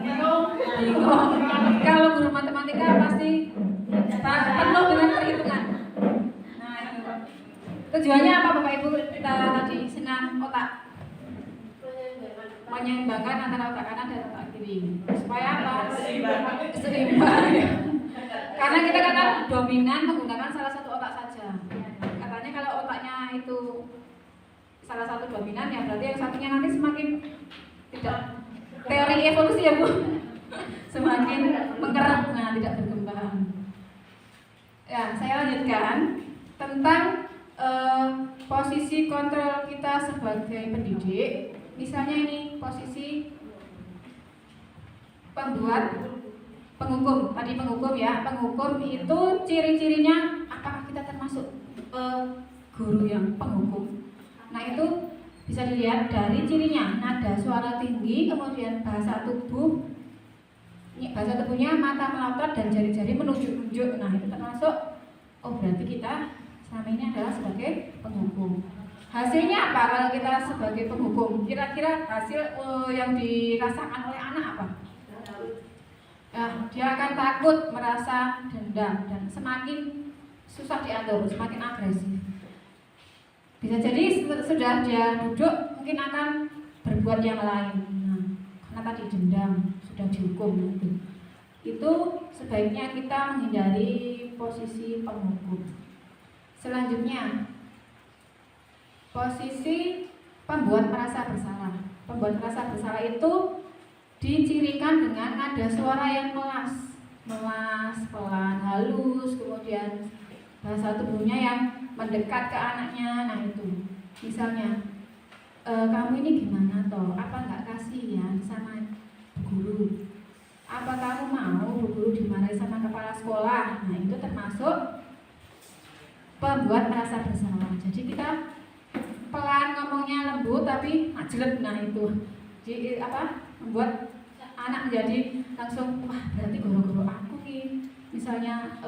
Bingung. Kalau guru matematika pasti penuh dengan perhitungan. Nah itu. Tujuannya apa Bapak Ibu kita tadi senam otak? Menyeimbangkan antara otak kanan dan otak kiri. Supaya apa? Seimbang. Karena kita kan dominan menggunakan salah satu otak saja. Katanya kalau otaknya itu salah satu dominan ya berarti yang satunya nanti semakin tidak teori evolusi ya Bu. Semakin mengkerak, nah tidak berkembang. Ya, saya lanjutkan tentang posisi kontrol kita sebagai pendidik. Misalnya ini posisi pembuat penghukum, tadi penghukum ya. Penghukum itu ciri-cirinya apakah kita termasuk guru yang penghukum? Nah itu bisa dilihat dari cirinya, nada suara tinggi, kemudian bahasa tubuhnya mata melotot dan jari-jari menunjuk-nunjuk. Nah itu termasuk, oh berarti kita selama ini adalah sebagai penghukum. Hasilnya apa kalau kita sebagai penghukum? Kira-kira hasil yang dirasakan oleh anak apa? Dia akan takut, merasa dendam, dan semakin susah diatur, semakin agresif. Bisa jadi sudah dia duduk mungkin akan berbuat yang lain. Nah, karena tadi dendam, sudah dihukum gitu. Itu sebaiknya kita menghindari posisi penghukum. Selanjutnya, posisi pembuat merasa bersalah. Pembuat merasa bersalah itu dicirikan dengan nada suara yang melas, pelan, halus, kemudian bahasa tubuhnya yang mendekat ke anaknya. Nah itu, misalnya, kamu ini gimana toh? Apa nggak kasihan sama guru? Apa kamu mau bu guru dimarahi sama kepala sekolah? Nah itu termasuk pembuat merasa bersalah. Jadi kita pelan ngomongnya lembut tapi jelek. Nah itu jadi membuat anak menjadi langsung wah berarti guru-guru aku nih. Misalnya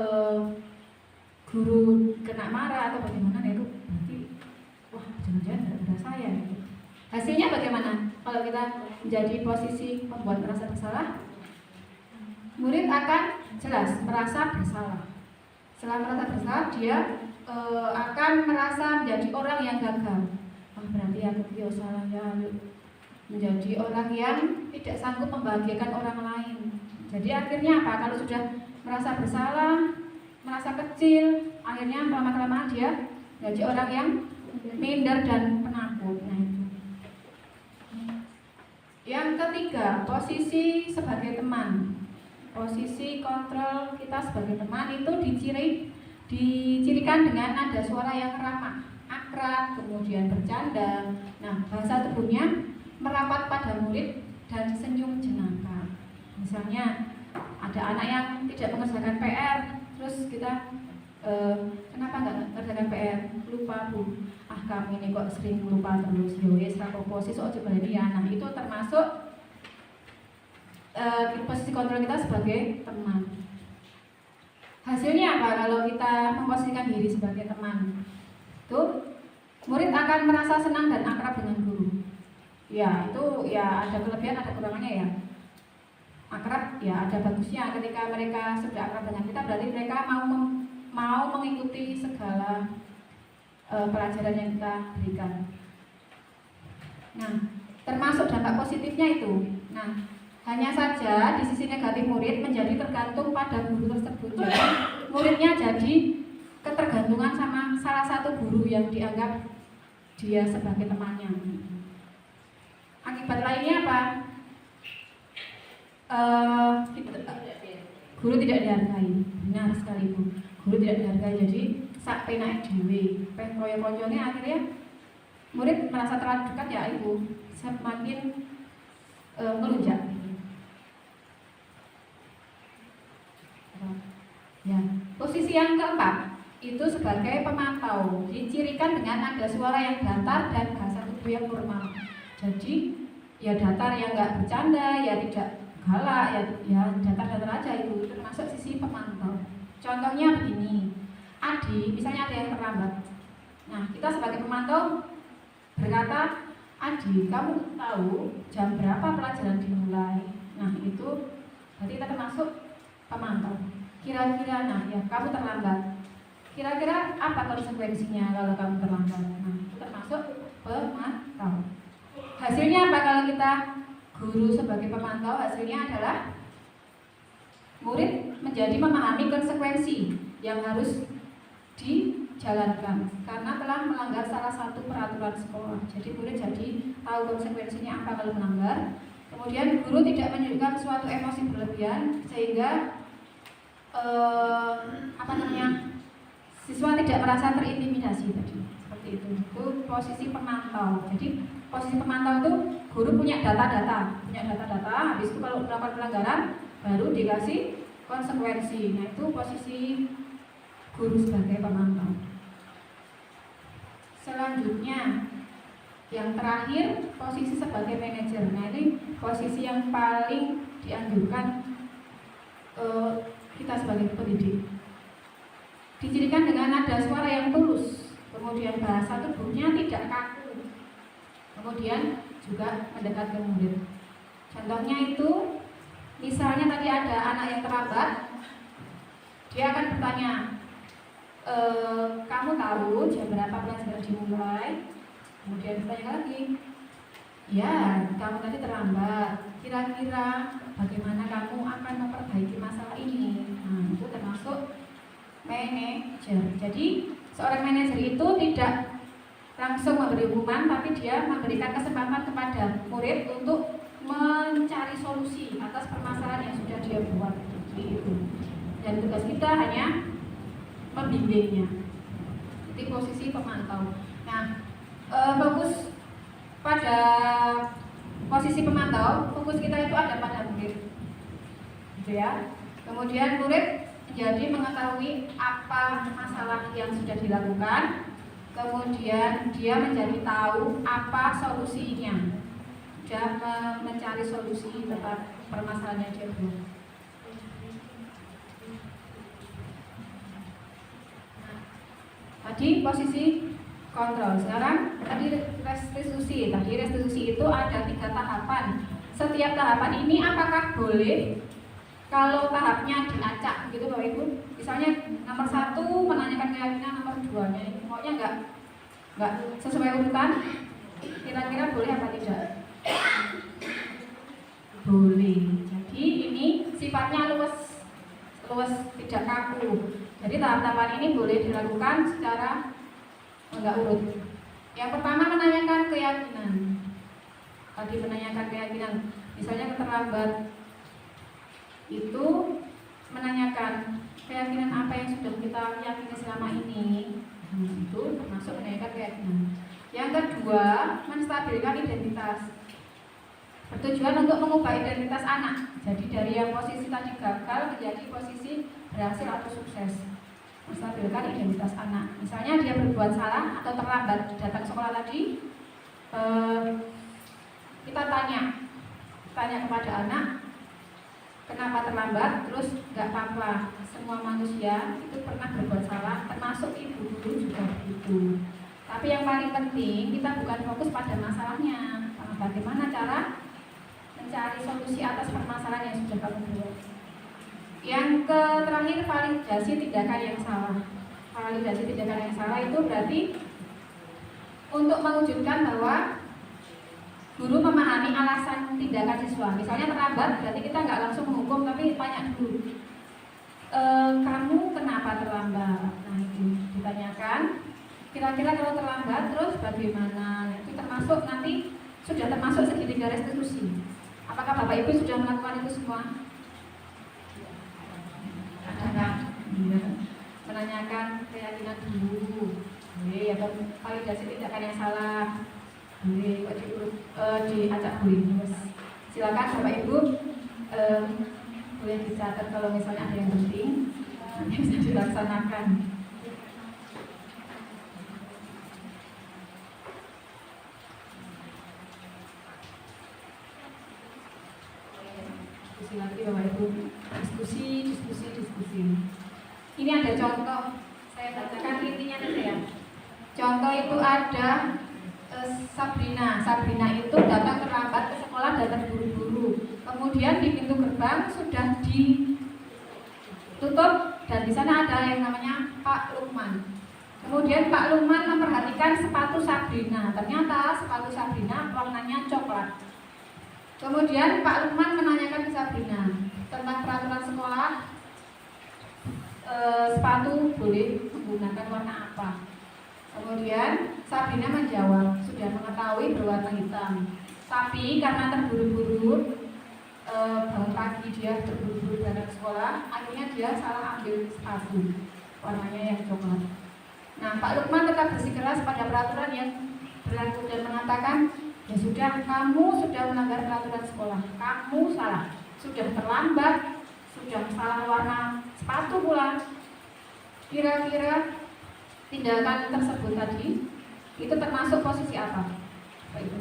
guru kena marah atau bagaimana, nah itu berarti wah jangan-jangan gara-gara saya gitu. Hasilnya bagaimana kalau kita menjadi posisi pembuat merasa bersalah? Murid akan jelas merasa bersalah. Setelah merasa bersalah dia akan merasa menjadi orang yang gagal. Oh berarti aku salah ya, menjadi orang yang tidak sanggup membahagiakan orang lain. Jadi akhirnya apa? Kalau sudah merasa bersalah, merasa kecil, akhirnya lama-kelamaan dia jadi orang yang minder dan penakut. Nah itu. Yang ketiga, posisi sebagai teman. Posisi kontrol kita sebagai teman itu dicirikan dengan nada suara yang ramah, akrab, kemudian bercanda. Nah, bahasa tubuhnya merapat pada murid dan senyum jenaka. Misalnya ada anak yang tidak mengerjakan PR, terus kita kenapa nggak mengerjakan PR? Lupa bu. Ah kamu ini kok sering lupa terus. Yowes rapopo sih soal coba ini ya. Nah itu termasuk posisi kontrol kita sebagai teman. Hasilnya apa kalau kita memposisikan diri sebagai teman? Tuh murid akan merasa senang dan akrab dengan guru. Ya itu ya ada kelebihan ada kekurangannya ya. Akrab ya ada bagusnya ketika mereka sudah akrab dengan kita berarti mereka mau mengikuti segala pelajaran yang kita berikan. Nah termasuk dampak positifnya itu. Nah hanya saja di sisi negatif murid menjadi tergantung pada guru tersebut. Jadi muridnya jadi ketergantungan sama salah satu guru yang dianggap dia sebagai temannya. Akibat lainnya apa? Guru tidak dihargai. Benar sekali Bu. Guru tidak dihargai. Jadi sak penak dhewe, peh koyo koncone akhirnya murid merasa terlalu dekat ya Ibu, semakin melunjak. Ya, posisi yang keempat itu sebagai pemantau, dicirikan dengan nada suara yang datar dan bahasa tubuh yang formal. Jadi ya datar yang nggak bercanda, ya tidak galak, ya datar-datar aja itu termasuk sisi pemantau. Contohnya begini, Adi, misalnya ada yang terlambat. Nah kita sebagai pemantau berkata, Adi, kamu tahu jam berapa pelajaran dimulai? Nah itu berarti kita termasuk pemantau. Kira-kira, nah ya kamu terlambat. Kira-kira apa konsekuensinya kalau kamu terlambat? Nah itu termasuk pemantau. Hasilnya apa kalau kita guru sebagai pemantau? Hasilnya adalah murid menjadi memahami konsekuensi yang harus dijalankan karena telah melanggar salah satu peraturan sekolah. Jadi murid jadi tahu konsekuensinya apa kalau melanggar. Kemudian guru tidak menunjukkan suatu emosi berlebihan sehingga siswa tidak merasa terintimidasi tadi. Seperti itu posisi pemantau. Jadi posisi pemantau itu guru punya data-data, habis itu kalau melakukan pelanggaran baru dikasih konsekuensi. Nah itu posisi guru sebagai pemantau. Selanjutnya yang terakhir posisi sebagai manajer. Nah ini posisi yang paling dianjurkan kita sebagai pendidik. Dicirikan dengan nada suara yang tulus, kemudian bahasa tubuhnya tidak kaku, kemudian juga mendekat ke murid. Contohnya itu, misalnya tadi ada anak yang terlambat, dia akan bertanya, kamu tahu jam berapa pelajaran dimulai? Kemudian bertanya lagi, ya kamu tadi terlambat, kira-kira bagaimana kamu akan memperbaiki masalah ini? Nah itu termasuk manajer. Jadi seorang manajer itu tidak langsung memberi hukuman, tapi dia memberikan kesempatan kepada murid untuk mencari solusi atas permasalahan yang sudah dia buat. Itu. Dan tugas kita hanya membimbingnya. Itu posisi pemantau. Nah, fokus pada posisi pemantau, fokus kita itu ada pada murid, gitu ya. Kemudian murid jadi mengetahui apa masalah yang sudah dilakukan, kemudian dia menjadi tahu apa solusinya, dia mencari solusi terhadap permasalahan yang dia buat. Tadi posisi kontrol, sekarang tadi restitusi. Tadi restitusi itu ada 3 tahapan. Setiap tahapan ini apakah boleh kalau tahapnya diacak begitu Bapak Ibu? Misalnya nomor 1 menanyakan keyakinan, nomor 2-nya ini pokoknya enggak sesuai urutan. Kira-kira boleh apa tidak? Boleh. Jadi ini sifatnya luwes tidak kaku. Jadi tahap-tahapan ini boleh dilakukan secara enggak urut. Yang pertama menanyakan keyakinan. Tadi menanyakan keyakinan, misalnya terlambat itu menanyakan keyakinan apa yang sudah kita yakini selama ini. Itu termasuk menanyakan keyakinan. Yang kedua, menstabilkan identitas. Bertujuan untuk mengubah identitas anak. Jadi dari yang posisi tadi gagal menjadi posisi berhasil atau sukses. Menstabilkan identitas anak. Misalnya dia berbuat salah atau terlambat datang sekolah tadi, kita tanya kepada anak, kenapa terlambat? Terus nggak apa-apa. Semua manusia itu pernah berbuat salah, termasuk ibu guru juga begitu. Tapi yang paling penting kita bukan fokus pada masalahnya, bagaimana cara mencari solusi atas permasalahan yang sudah kamu buat. Yang terakhir, validasi tindakan yang salah. Validasi tindakan yang salah itu berarti untuk mewujudkan bahwa guru memahami alasan tindakan siswa. Misalnya terlambat, berarti kita nggak langsung menghukum, tapi tanya dulu, kamu kenapa terlambat? Nah itu ditanyakan. Kira-kira kalau terlambat, terus bagaimana? Itu termasuk nanti sudah termasuk segitiga restitusi. Apakah Bapak Ibu sudah melakukan itu semua? Menanyakan keyakinan dulu, atau validasi tindakan yang salah. Diacak boleh. Silakan Bapak Ibu boleh dicatat kalau misalnya ada yang penting bisa dilaksanakan. Diskusi lagi Bapak Ibu, diskusi. Ini ada contoh, saya bacakan intinya saja ya. Contoh itu ada Sabrina itu datang terlambat ke sekolah dan terburu-buru. Kemudian di pintu gerbang sudah ditutup dan di sana ada yang namanya Pak Lukman. Kemudian Pak Lukman memperhatikan sepatu Sabrina. Ternyata sepatu Sabrina warnanya coklat. Kemudian Pak Lukman menanyakan ke Sabrina tentang peraturan sekolah, sepatu boleh menggunakan warna apa. Kemudian Sabrina menjawab sudah mengetahui berwarna hitam, tapi karena terburu-buru bangun pagi dia terburu-buru berangkat ke sekolah, akhirnya dia salah ambil sepatu warnanya yang coklat. Nah, Pak Lukman tetap bersikeras pada peraturan yang berlaku dan mengatakan, ya sudah, kamu sudah melanggar peraturan sekolah, kamu salah, sudah terlambat, sudah salah warna sepatu pula. Kira-kira tindakan tersebut tadi itu termasuk posisi apa, Pak Ibu?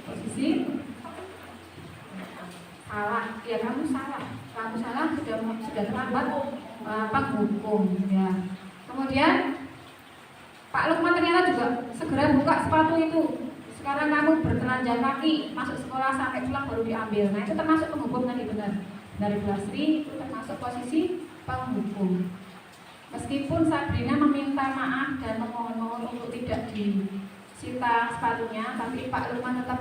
Posisi salah. Ya, kamu salah sudah terlambat penghukum ya. Kemudian Pak Lukman ternyata juga segera buka sepatu itu. Sekarang kamu bertelanjang kaki masuk sekolah sampai pulang baru diambil. Nah, itu termasuk penghukum tadi, benar. Dari Bu Asri itu termasuk posisi penghukum. Meskipun Sabrina meminta maaf dan memohon untuk tidak disita sepatunya, tapi Pak Lukman tetap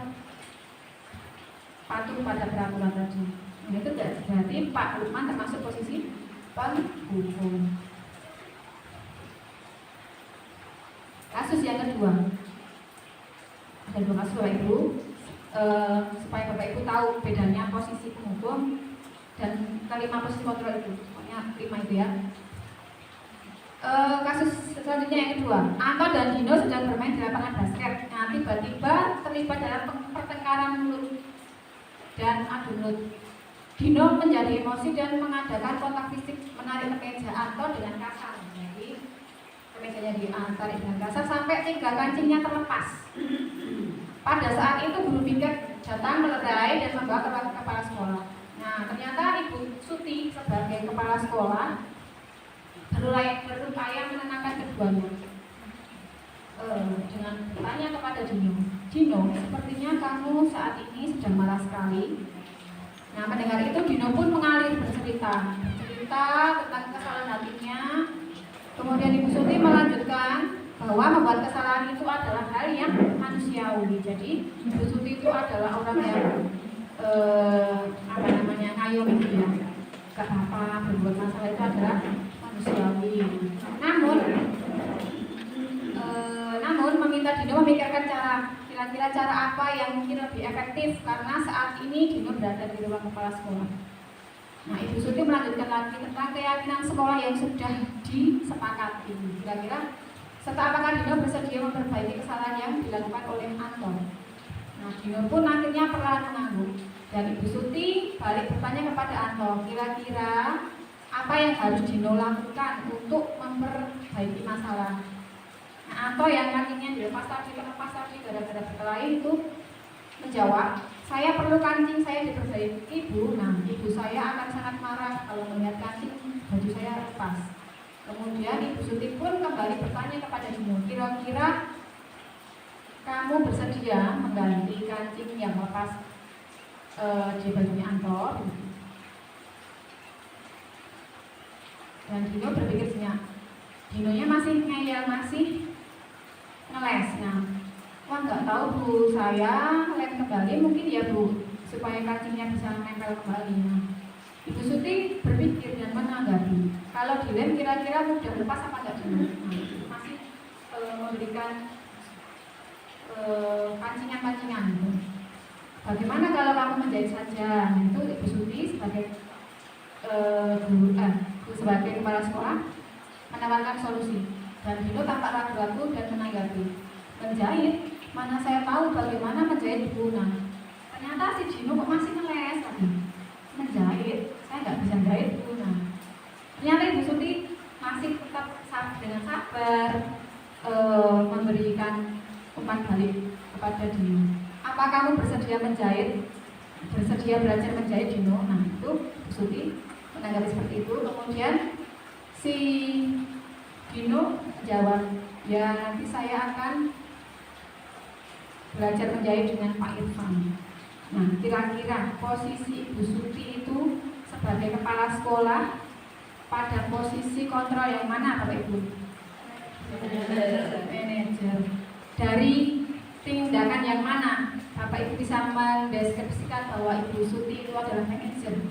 patuh pada peraturan tadi. Nah, itu berarti Pak Lukman termasuk posisi penghukum. Kasus yang kedua, ada dua kasus Bapak Ibu, supaya Bapak Ibu tahu bedanya posisi penghukum dan kelima posisi kontrol itu, pokoknya 5 itu ya. Kasus selanjutnya yang kedua, Anto dan Dino sedang bermain di lapangan basket. Nah, tiba-tiba terlibat dalam pertengkaran mulut dan adu mulut. Dino menjadi emosi dan mengadakan kontak fisik, menarik kemeja Anto dengan kasar. Jadi kemejanya ditarik dengan kasar sampai 3 kancingnya terlepas. Pada saat itu guru piket datang melerai dan membawa ke kepala sekolah. Nah, ternyata Ibu Suti sebagai kepala sekolah berupaya menenangkan keduanya dengan bertanya kepada Dino, sepertinya kamu saat ini sedang marah sekali. Nah, mendengar itu Dino pun mengalir bercerita tentang kesalahan hatinya. Kemudian Ibu Suti melanjutkan bahwa membuat kesalahan itu adalah hal yang manusiawi. Jadi Ibu Suti itu adalah orang yang ngayomi gitu ya. Gak apa-apa, berbuat masalah itu adalah manusiawi. Namun meminta Dino memikirkan kira-kira cara apa yang mungkin lebih efektif karena saat ini Dino berada di ruang kepala sekolah. Nah, Ibu Suti melanjutkan lagi tentang keyakinan sekolah yang sudah disepakati. Kira-kira serta apakah Dino bersedia memperbaiki kesalahan yang dilakukan oleh Anto. Nah, Dino pun akhirnya perlahan mengangguk. Dan Ibu Suti balik bertanya kepada Anto, kira-kira apa yang harus Dino lakukan untuk memperbaiki masalah. Nah, Anto yang kakinya dilepas tadi gara-gara berkelahi itu menjawab, saya perlu kancing saya diperbaiki Bu. Nah, ibu saya akan sangat marah kalau melihat kancing baju saya lepas. Kemudian Ibu Suti pun kembali bertanya kepada Dino, kira-kira kamu bersedia mengganti kancing yang lepas di bajunya Anto? Dan Dino berpikir senyap. Dinonya masih ngeyel, masih ngeles. Nah, wah nggak tahu Bu, saya lem kembali mungkin ya Bu, supaya kancingnya bisa nempel kembali. Nah, Ibu Suti berpikir dan menanggapi, kalau dilem kira-kira mudah lepas apa enggak Dino? Nah, masih memberikan pancingan-pancingan gitu. Bagaimana kalau kamu menjahit saja? Nah, itu Ibu Suti sebagai sebagai kepala sekolah menawarkan solusi. Dan Dino tampak ragu-ragu dan menanggapi, menjahit? Mana saya tahu bagaimana menjahit Bu. Nah, ternyata si Dino kok masih ngeles lagi. Menjahit? Saya nggak bisa jahit Bu. Nah, ternyata Ibu Suti masih tetap dengan sabar memberikan umpan balik kepada Dino. Apa kamu bersedia menjahit? Bersedia belajar menjahit Dino? Nah, itu Bu Suti menanggapi seperti itu. Kemudian si Dino menjawab. Ya nanti saya akan belajar menjahit dengan Pak Irfan. Nah, kira-kira posisi Ibu Suti itu sebagai kepala sekolah pada posisi kontrol yang mana, Bapak Ibu? Manajer. Dari tindakan yang mana Bapak Ibu bisa mendeskripsikan bahwa Ibu Suti itu adalah manajer?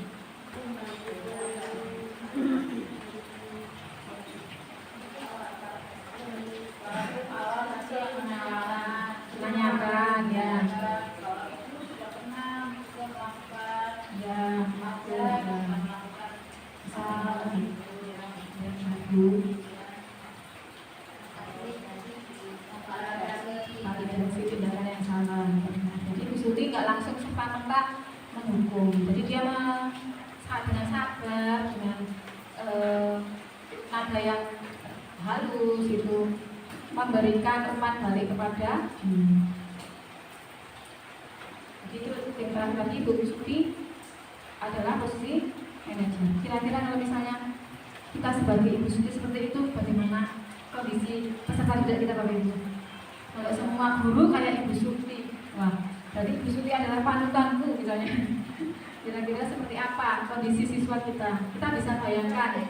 Menanyakan, ya. Validasi tindakan yang salah. Jadi Bu Suti nggak langsung serta-merta menghukum. Jadi dia dengan sabar, dengan nada yang halus itu memberikan umpan balik kepada Jadi itu yang terakhir lagi Bu Suti adalah posisi manajer. Kira-kira kalau misalnya kita sebagai Ibu Suti seperti itu, bagaimana kondisi peserta didik kita, Bapak Ibu? Kalau semua guru kayak Ibu Suti, wah, berarti Ibu Suti adalah panutanku misalnya. Kira-kira seperti apa kondisi siswa kita? Kita bisa bayangkan,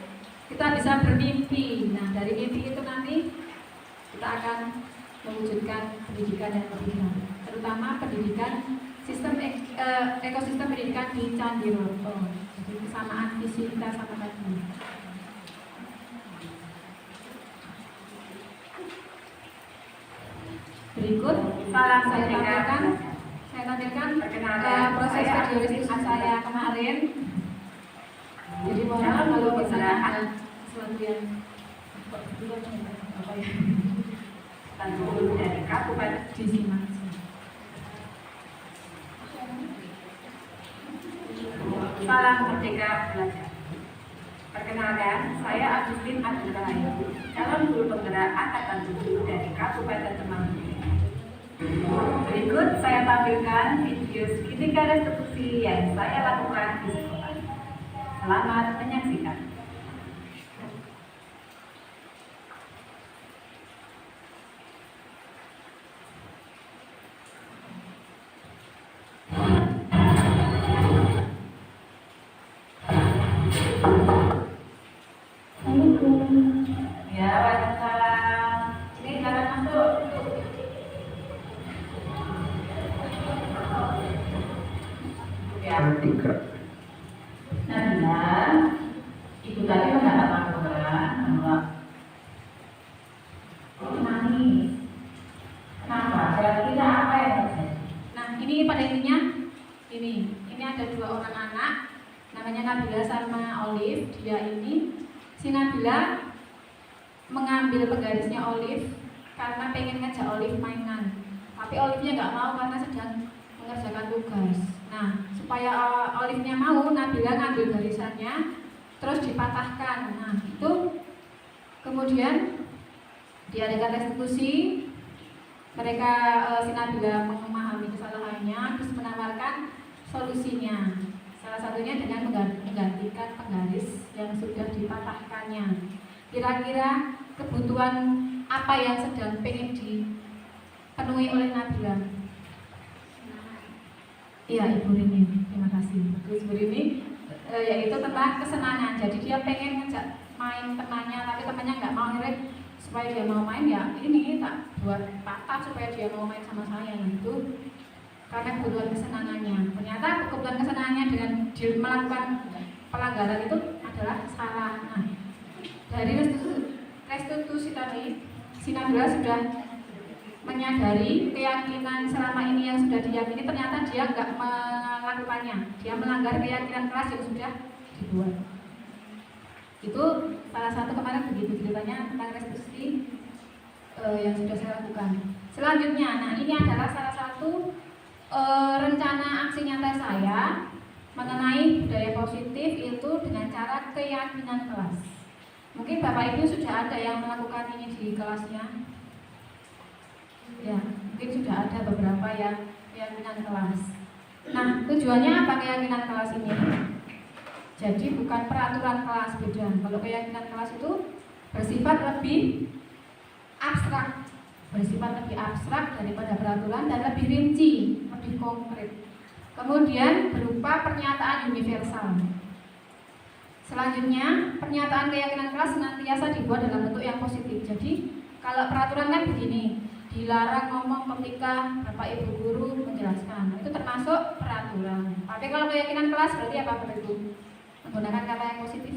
kita bisa bermimpi. Nah, dari mimpi itu nanti kita akan mewujudkan pendidikan yang lebih baik, terutama pendidikan sistem ekosistem pendidikan di Candiroto. Jadi kesamaan visi kita sama tadi. Berikut saya tampilkan proses video diskusi saya kemarin. Jadi mohon maaf kalau misalnya ada sesuatu yang apa ya, dari kabupaten disimak. Salam Merdeka Belajar. Perkenalkan, saya Agustin Abdul Rahayu, calon guru penggerak Angkatan 7 dari Kabupaten Temanggung. Berikut saya tampilkan video segitiga restitusi yang saya lakukan di sekolah. Selamat menyaksikan. Ya, Waalaikumsalam. Ini jangan masuk. Ya. Nah, Ibu tadi mendapat laporan bahwa nangis. Kenapa? Kira-kira apa yang terjadi? Nah, ini pada intinya ini ada dua orang anak, namanya Nabila sama Olive. Dia ini, si Nabila mengambil penggarisnya Olive karena pengen ngajak Olive mainan, tapi Olive-nya nggak mau karena sedang mengerjakan tugas. Nah, supaya Olive-nya mau, Nabila ngambil garisannya terus dipatahkan. Nah, itu kemudian diadakan restitusi. Mereka si Nabila memahami kesalahannya terus menawarkan solusinya. Salah satunya dengan menggantikan penggaris yang sudah dipatahkannya. Kira-kira kebutuhan apa yang sedang pengen dipenuhi oleh Nabila? Iya, Ibu Rini, terima kasih. Bagus, Ibu Rini, yaitu tentang kesenangan. Jadi dia pengen ngejak main temannya, tapi temannya nggak mau, supaya dia mau main, ya ini tak buat patah supaya dia mau main sama saya. Nah, itu karena kebutuhan kesenangannya. Ternyata kebutuhan kesenangannya dengan dia melakukan pelanggaran itu adalah salah. Nah, dari restitusi tadi, si Nabila sudah menyadari keyakinan selama ini yang sudah diyakini, ternyata dia nggak melakukannya. Dia melanggar keyakinan keras yang sudah dibuat. Itu salah satu kemarin begitu ceritanya tentang restitusi yang sudah saya lakukan. Selanjutnya, nah ini adalah salah satu rencana aksi nyata saya mengenai budaya positif itu dengan cara keyakinan kelas. Mungkin Bapak Ibu sudah ada yang melakukan ini di kelasnya. Ya, mungkin sudah ada beberapa yang keyakinan kelas. Nah, tujuannya apa keyakinan kelas ini? Jadi bukan peraturan kelas, beda. Kalau keyakinan kelas itu bersifat lebih abstrak, bersifat lebih abstrak daripada peraturan dan lebih rinci, lebih konkret. Kemudian berupa pernyataan universal. Selanjutnya, pernyataan keyakinan kelas senantiasa dibuat dalam bentuk yang positif. Jadi, kalau peraturan kan begini, dilarang ngomong ketika Bapak Ibu guru menjelaskan. Itu termasuk peraturan. Tapi kalau keyakinan kelas berarti apa Bapak Ibu? Menggunakan kata yang positif.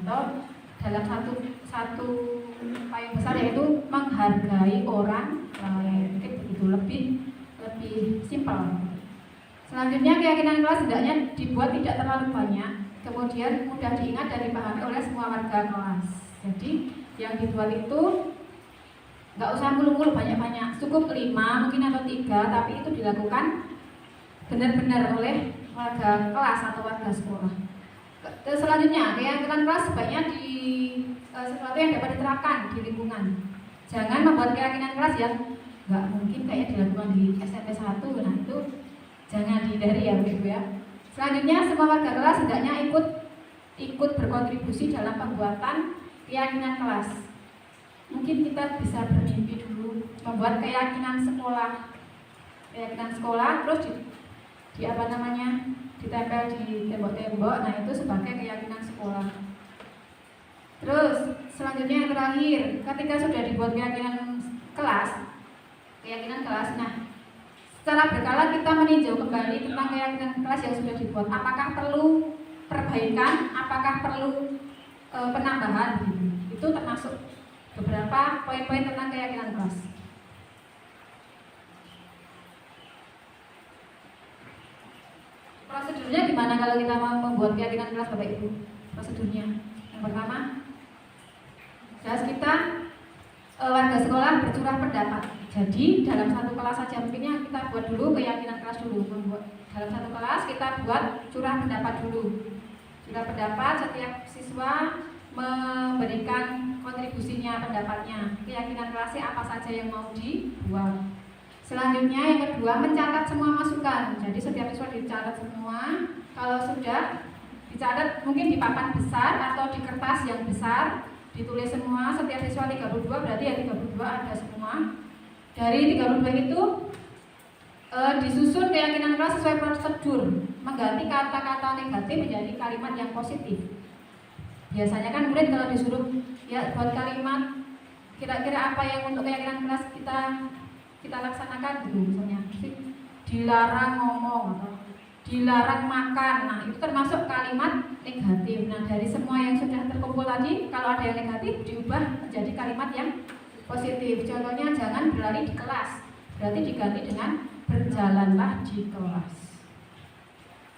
Atau dalam satu payung besar yaitu menghargai orang lain. Mungkin begitu, lebih simpel. Selanjutnya keyakinan kelas hendaknya dibuat tidak terlalu banyak, kemudian mudah diingat dan dipahami oleh semua warga kelas. Jadi yang dibuat itu nggak usah mulu-mulu banyak-banyak, cukup 5 mungkin atau 3, tapi itu dilakukan benar-benar oleh warga kelas atau warga sekolah. Selanjutnya keyakinan kelas sebaiknya sesuatu yang dapat diterapkan di lingkungan. Jangan membuat keyakinan kelas yang nggak mungkin kayak dilakukan di SMP 1, nah itu jangan dihindari ya Ibu ya. Selanjutnya semua warga kelas hendaknya ikut berkontribusi dalam pembuatan keyakinan kelas. Mungkin kita bisa bermimpi dulu membuat keyakinan sekolah, terus di apa namanya, ditempel di tembok-tembok. Nah itu sebagai keyakinan sekolah. Terus selanjutnya yang terakhir, ketika sudah dibuat keyakinan kelas, nah secara berkala kita meninjau kembali tentang keyakinan kelas yang sudah dibuat. Apakah perlu perbaikan, apakah perlu penambahan? Itu termasuk beberapa poin-poin tentang keyakinan kelas. Prosedurnya gimana kalau kita mau membuat keyakinan kelas Bapak Ibu? Prosedurnya yang pertama, jelas kita warga sekolah bercurah pendapat. Jadi dalam satu kelas saja mungkinnya kita buat dulu keyakinan kelas dulu. Dalam satu kelas kita buat curah pendapat dulu. Curah pendapat, setiap siswa memberikan kontribusinya, pendapatnya, keyakinan kelasnya apa saja yang mau dibuat. Selanjutnya yang kedua, mencatat semua masukan. Jadi setiap siswa dicatat semua. Kalau sudah dicatat mungkin di papan besar atau di kertas yang besar, ditulis semua. Setiap siswa 32, berarti ya 32 ada semua. Dari 32 itu disusun keyakinan kelas sesuai prosedur, mengganti kata-kata negatif menjadi kalimat yang positif. Biasanya kan murid kalau disuruh ya buat kalimat kira-kira apa yang untuk keyakinan kelas kita laksanakan gitu, misalnya dilarang ngomong atau dilarang makan. Nah itu termasuk kalimat negatif. Nah dari semua yang sudah terkumpul tadi, kalau ada yang negatif diubah menjadi kalimat yang positif. Contohnya jangan berlari di kelas, berarti diganti dengan berjalanlah di kelas.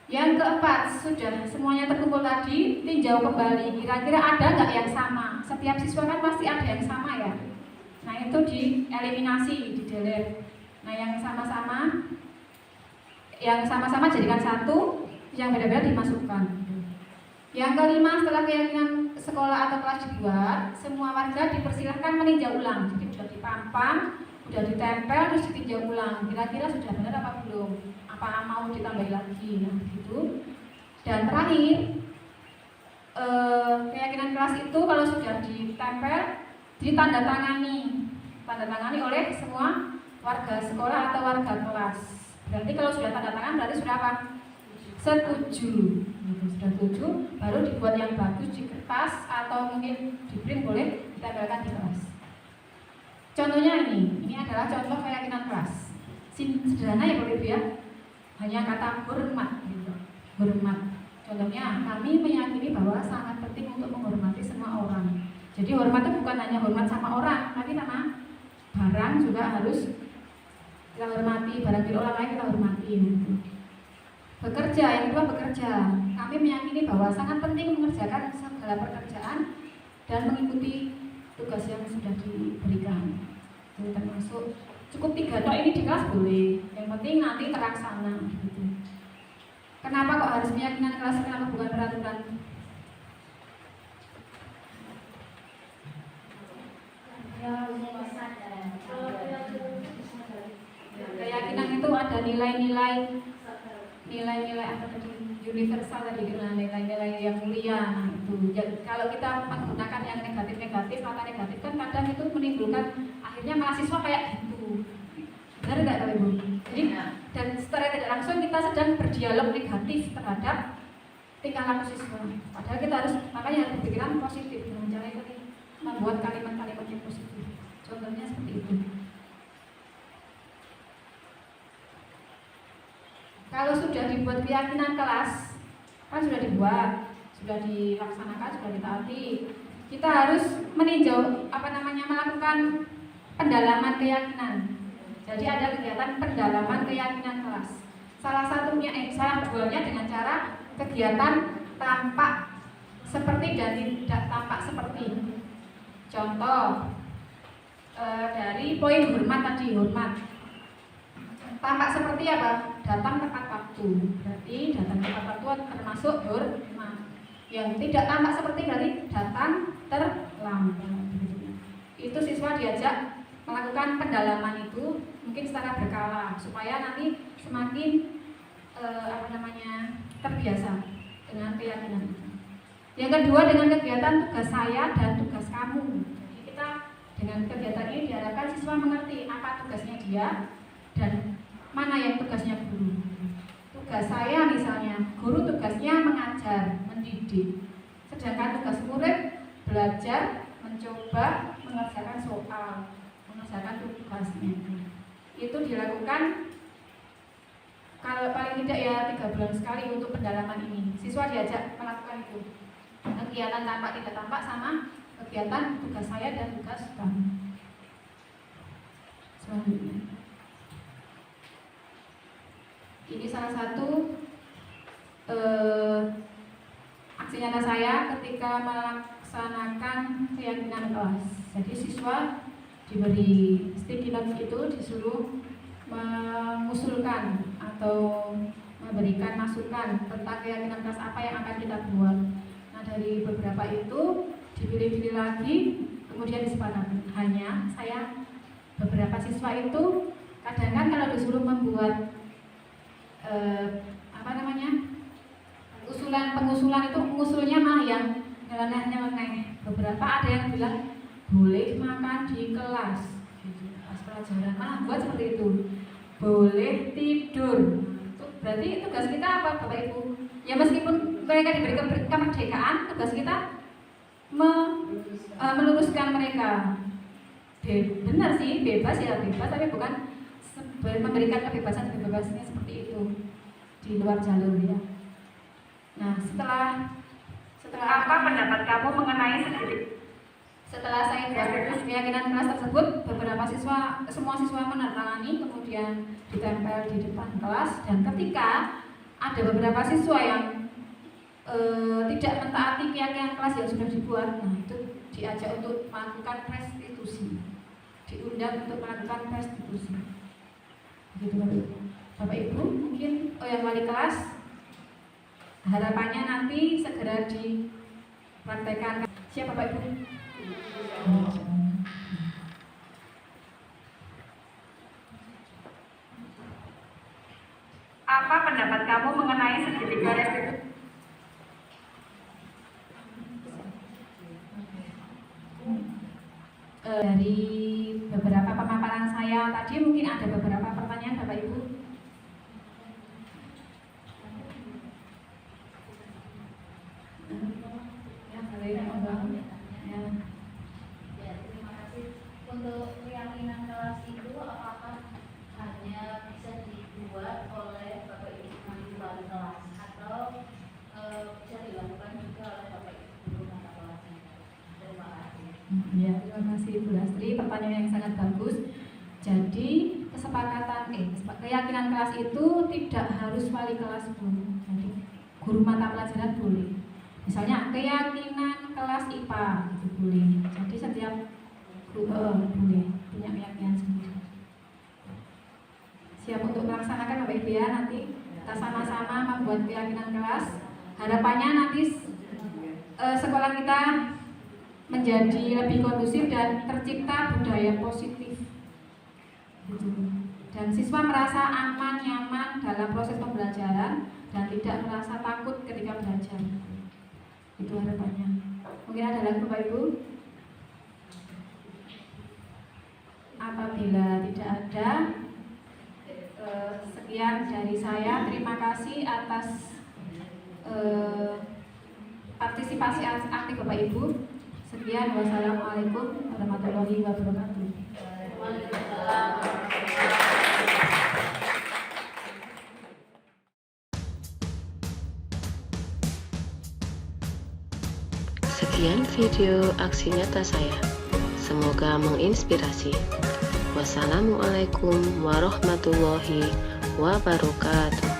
Yang keempat, sudah semuanya terkumpul tadi, tinjau kembali. Kira-kira ada nggak yang sama? Setiap siswa kan pasti ada yang sama ya. Nah itu dieliminasi, di-delete. Nah yang sama-sama jadikan satu, yang beda-beda dimasukkan. Yang kelima, setelah keyakinan sekolah atau kelas dibuat, semua warga dipersilahkan meninjau ulang. Jadi sudah dipampang, sudah ditempel, terus ditinjau ulang. Kira-kira sudah benar apa belum? Apa mau ditambahi lagi? Nah gitu. Dan terakhir, keyakinan kelas itu kalau sudah ditempel, ditandatangani oleh semua warga sekolah atau warga kelas. Berarti kalau sudah tanda tangan berarti sudah apa? Setuju. Sudah setuju, baru dibuat yang bagus di kertas atau mungkin di print, boleh ditempelkan di kelas. Contohnya ini adalah contoh keyakinan kelas. Sederhana ya Bapak Ibu ya. Hanya kata hormat gitu. Hormat. Contohnya, kami meyakini bahwa sangat penting untuk menghormati semua orang. Jadi hormat itu bukan hanya hormat sama orang, tapi sama barang juga harus kita hormati, barang milik orang lain kita hormati. Bekerja, yang kedua bekerja. Kami meyakini bahwa sangat penting mengerjakan segala pekerjaan dan mengikuti tugas yang sudah diberikan. Jadi termasuk cukup 3 tok ini di kelas boleh. Yang penting nanti terlaksana gitu. Kenapa kok harus keyakinan kelas, kenapa bukan peraturan? Keyakinan itu ada nilai-nilai apa tadi? universal tadi dengan nilai-nilai yang mulia. Nah, itu kalau kita menggunakan yang negatif-negatif, kata negatif kan kadang itu menimbulkan akhirnya mahasiswa kayak gitu. Benar tidak Bapak Ibu? Jadi dan secara tidak langsung kita sedang berdialog negatif terhadap tingkah laku siswa. Padahal kita harus makanya harus berpikiran positif dengan cara itu membuat kalimat-kalimat yang positif. Contohnya seperti itu. Kalau sudah dibuat keyakinan kelas, kan sudah dibuat, sudah dilaksanakan, sudah ditaati. Kita harus meninjau melakukan pendalaman keyakinan. Jadi ada kegiatan pendalaman keyakinan kelas. Salah duanya dengan cara kegiatan tampak seperti dan tidak tampak seperti. Contoh dari poin hormat tadi, hormat. Tampak seperti apa? Datang tepat waktu. Berarti datang tepat waktu termasuk hormat. Yang tidak tampak seperti berarti datang terlambat. Itu siswa diajak melakukan pendalaman itu mungkin secara berkala supaya nanti semakin terbiasa dengan keyakinan itu. Yang kedua dengan kegiatan tugas saya dan tugas kamu. Jadi kita dengan kegiatan ini diharapkan siswa mengerti apa tugasnya dia dan mana yang tugasnya guru. Tugas saya misalnya, guru tugasnya mengajar, mendidik. Sedangkan tugas murid belajar, mencoba, mengerjakan soal, mengerjakan tugasnya. Itu dilakukan kalau paling tidak ya 3 bulan sekali untuk pendalaman ini. Siswa diajak melakukan itu. Kegiatan tampak tidak tampak sama kegiatan tugas saya dan tugas kamu. Selanjutnya. Ini salah satu aksi nyata saya ketika melaksanakan keyakinan kelas. Jadi siswa diberi sticky notes itu disuruh mengusulkan atau memberikan masukan tentang keyakinan kelas apa yang akan kita buat. Nah dari beberapa itu dipilih-pilih lagi kemudian disepakati. Hanya saya beberapa siswa itu kadang-kadang kalau disuruh membuat pengusulan itu pengusulnya malah yang nyeleneh. Beberapa ada yang bilang boleh makan di kelas gitu, pas pelajaran malah buat seperti itu, boleh tidur. Berarti tugas kita apa Bapak Ibu? Ya meskipun mereka diberi kemerdekaan, tugas kita meluruskan mereka. Benar sih, bebas ya bebas, tapi bukan memberikan kebebasan-kebebasannya seperti itu di luar jalur ya. Nah setelah apa pendapat kamu mengenai setelah saya buat keyakinan kelas tersebut, semua siswa menandatangani kemudian ditempel di depan kelas. Dan ketika ada beberapa siswa yang tidak mentaati keyakinan kelas yang sudah dibuat, nah itu diajak untuk melakukan restitusi, diundang untuk melakukan restitusi. Gitu Bapak Ibu, mungkin yang wali kelas harapannya nanti segera dipraktekkan. Siapa Bapak Ibu? Apa pendapat kamu mengenai segitiga restitusi? Dari beberapa pemaparan saya tadi mungkin ada beberapa pertanyaan Bapak Ibu. Ya, terima kasih. Untuk keyakinan kelas itu apakah hanya bisa dibuat oleh Bapak Ibu wali kelas atau bisa dilakukan juga oleh Bapak Ibu guru mata kelasnya? Terima kasih. Ya, terima kasih Bu Lastri, pertanyaan yang sangat bagus. Jadi keyakinan kelas itu tidak harus wali kelas Bu. Jadi guru mata pelajaran boleh. Misalnya keyakinan kelas IPA itu boleh. Jadi setiap guru boleh punya keyakinan sendiri. Siap untuk melaksanakan Bapak Ibu ya, nanti kita sama-sama membuat keyakinan kelas. Harapannya nanti sekolah kita menjadi lebih kondusif dan tercipta budaya positif. Dan siswa merasa aman, nyaman dalam proses pembelajaran dan tidak merasa takut ketika belajar. Itu harapannya. Mungkin ada lagi Bapak Ibu? Apabila tidak ada, sekian dari saya. Terima kasih atas partisipasi aktif Bapak Ibu. Sekian, wassalamualaikum warahmatullahi wabarakatuh. Sekian video aksi nyata saya. Semoga menginspirasi. Wassalamualaikum warahmatullahi wabarakatuh.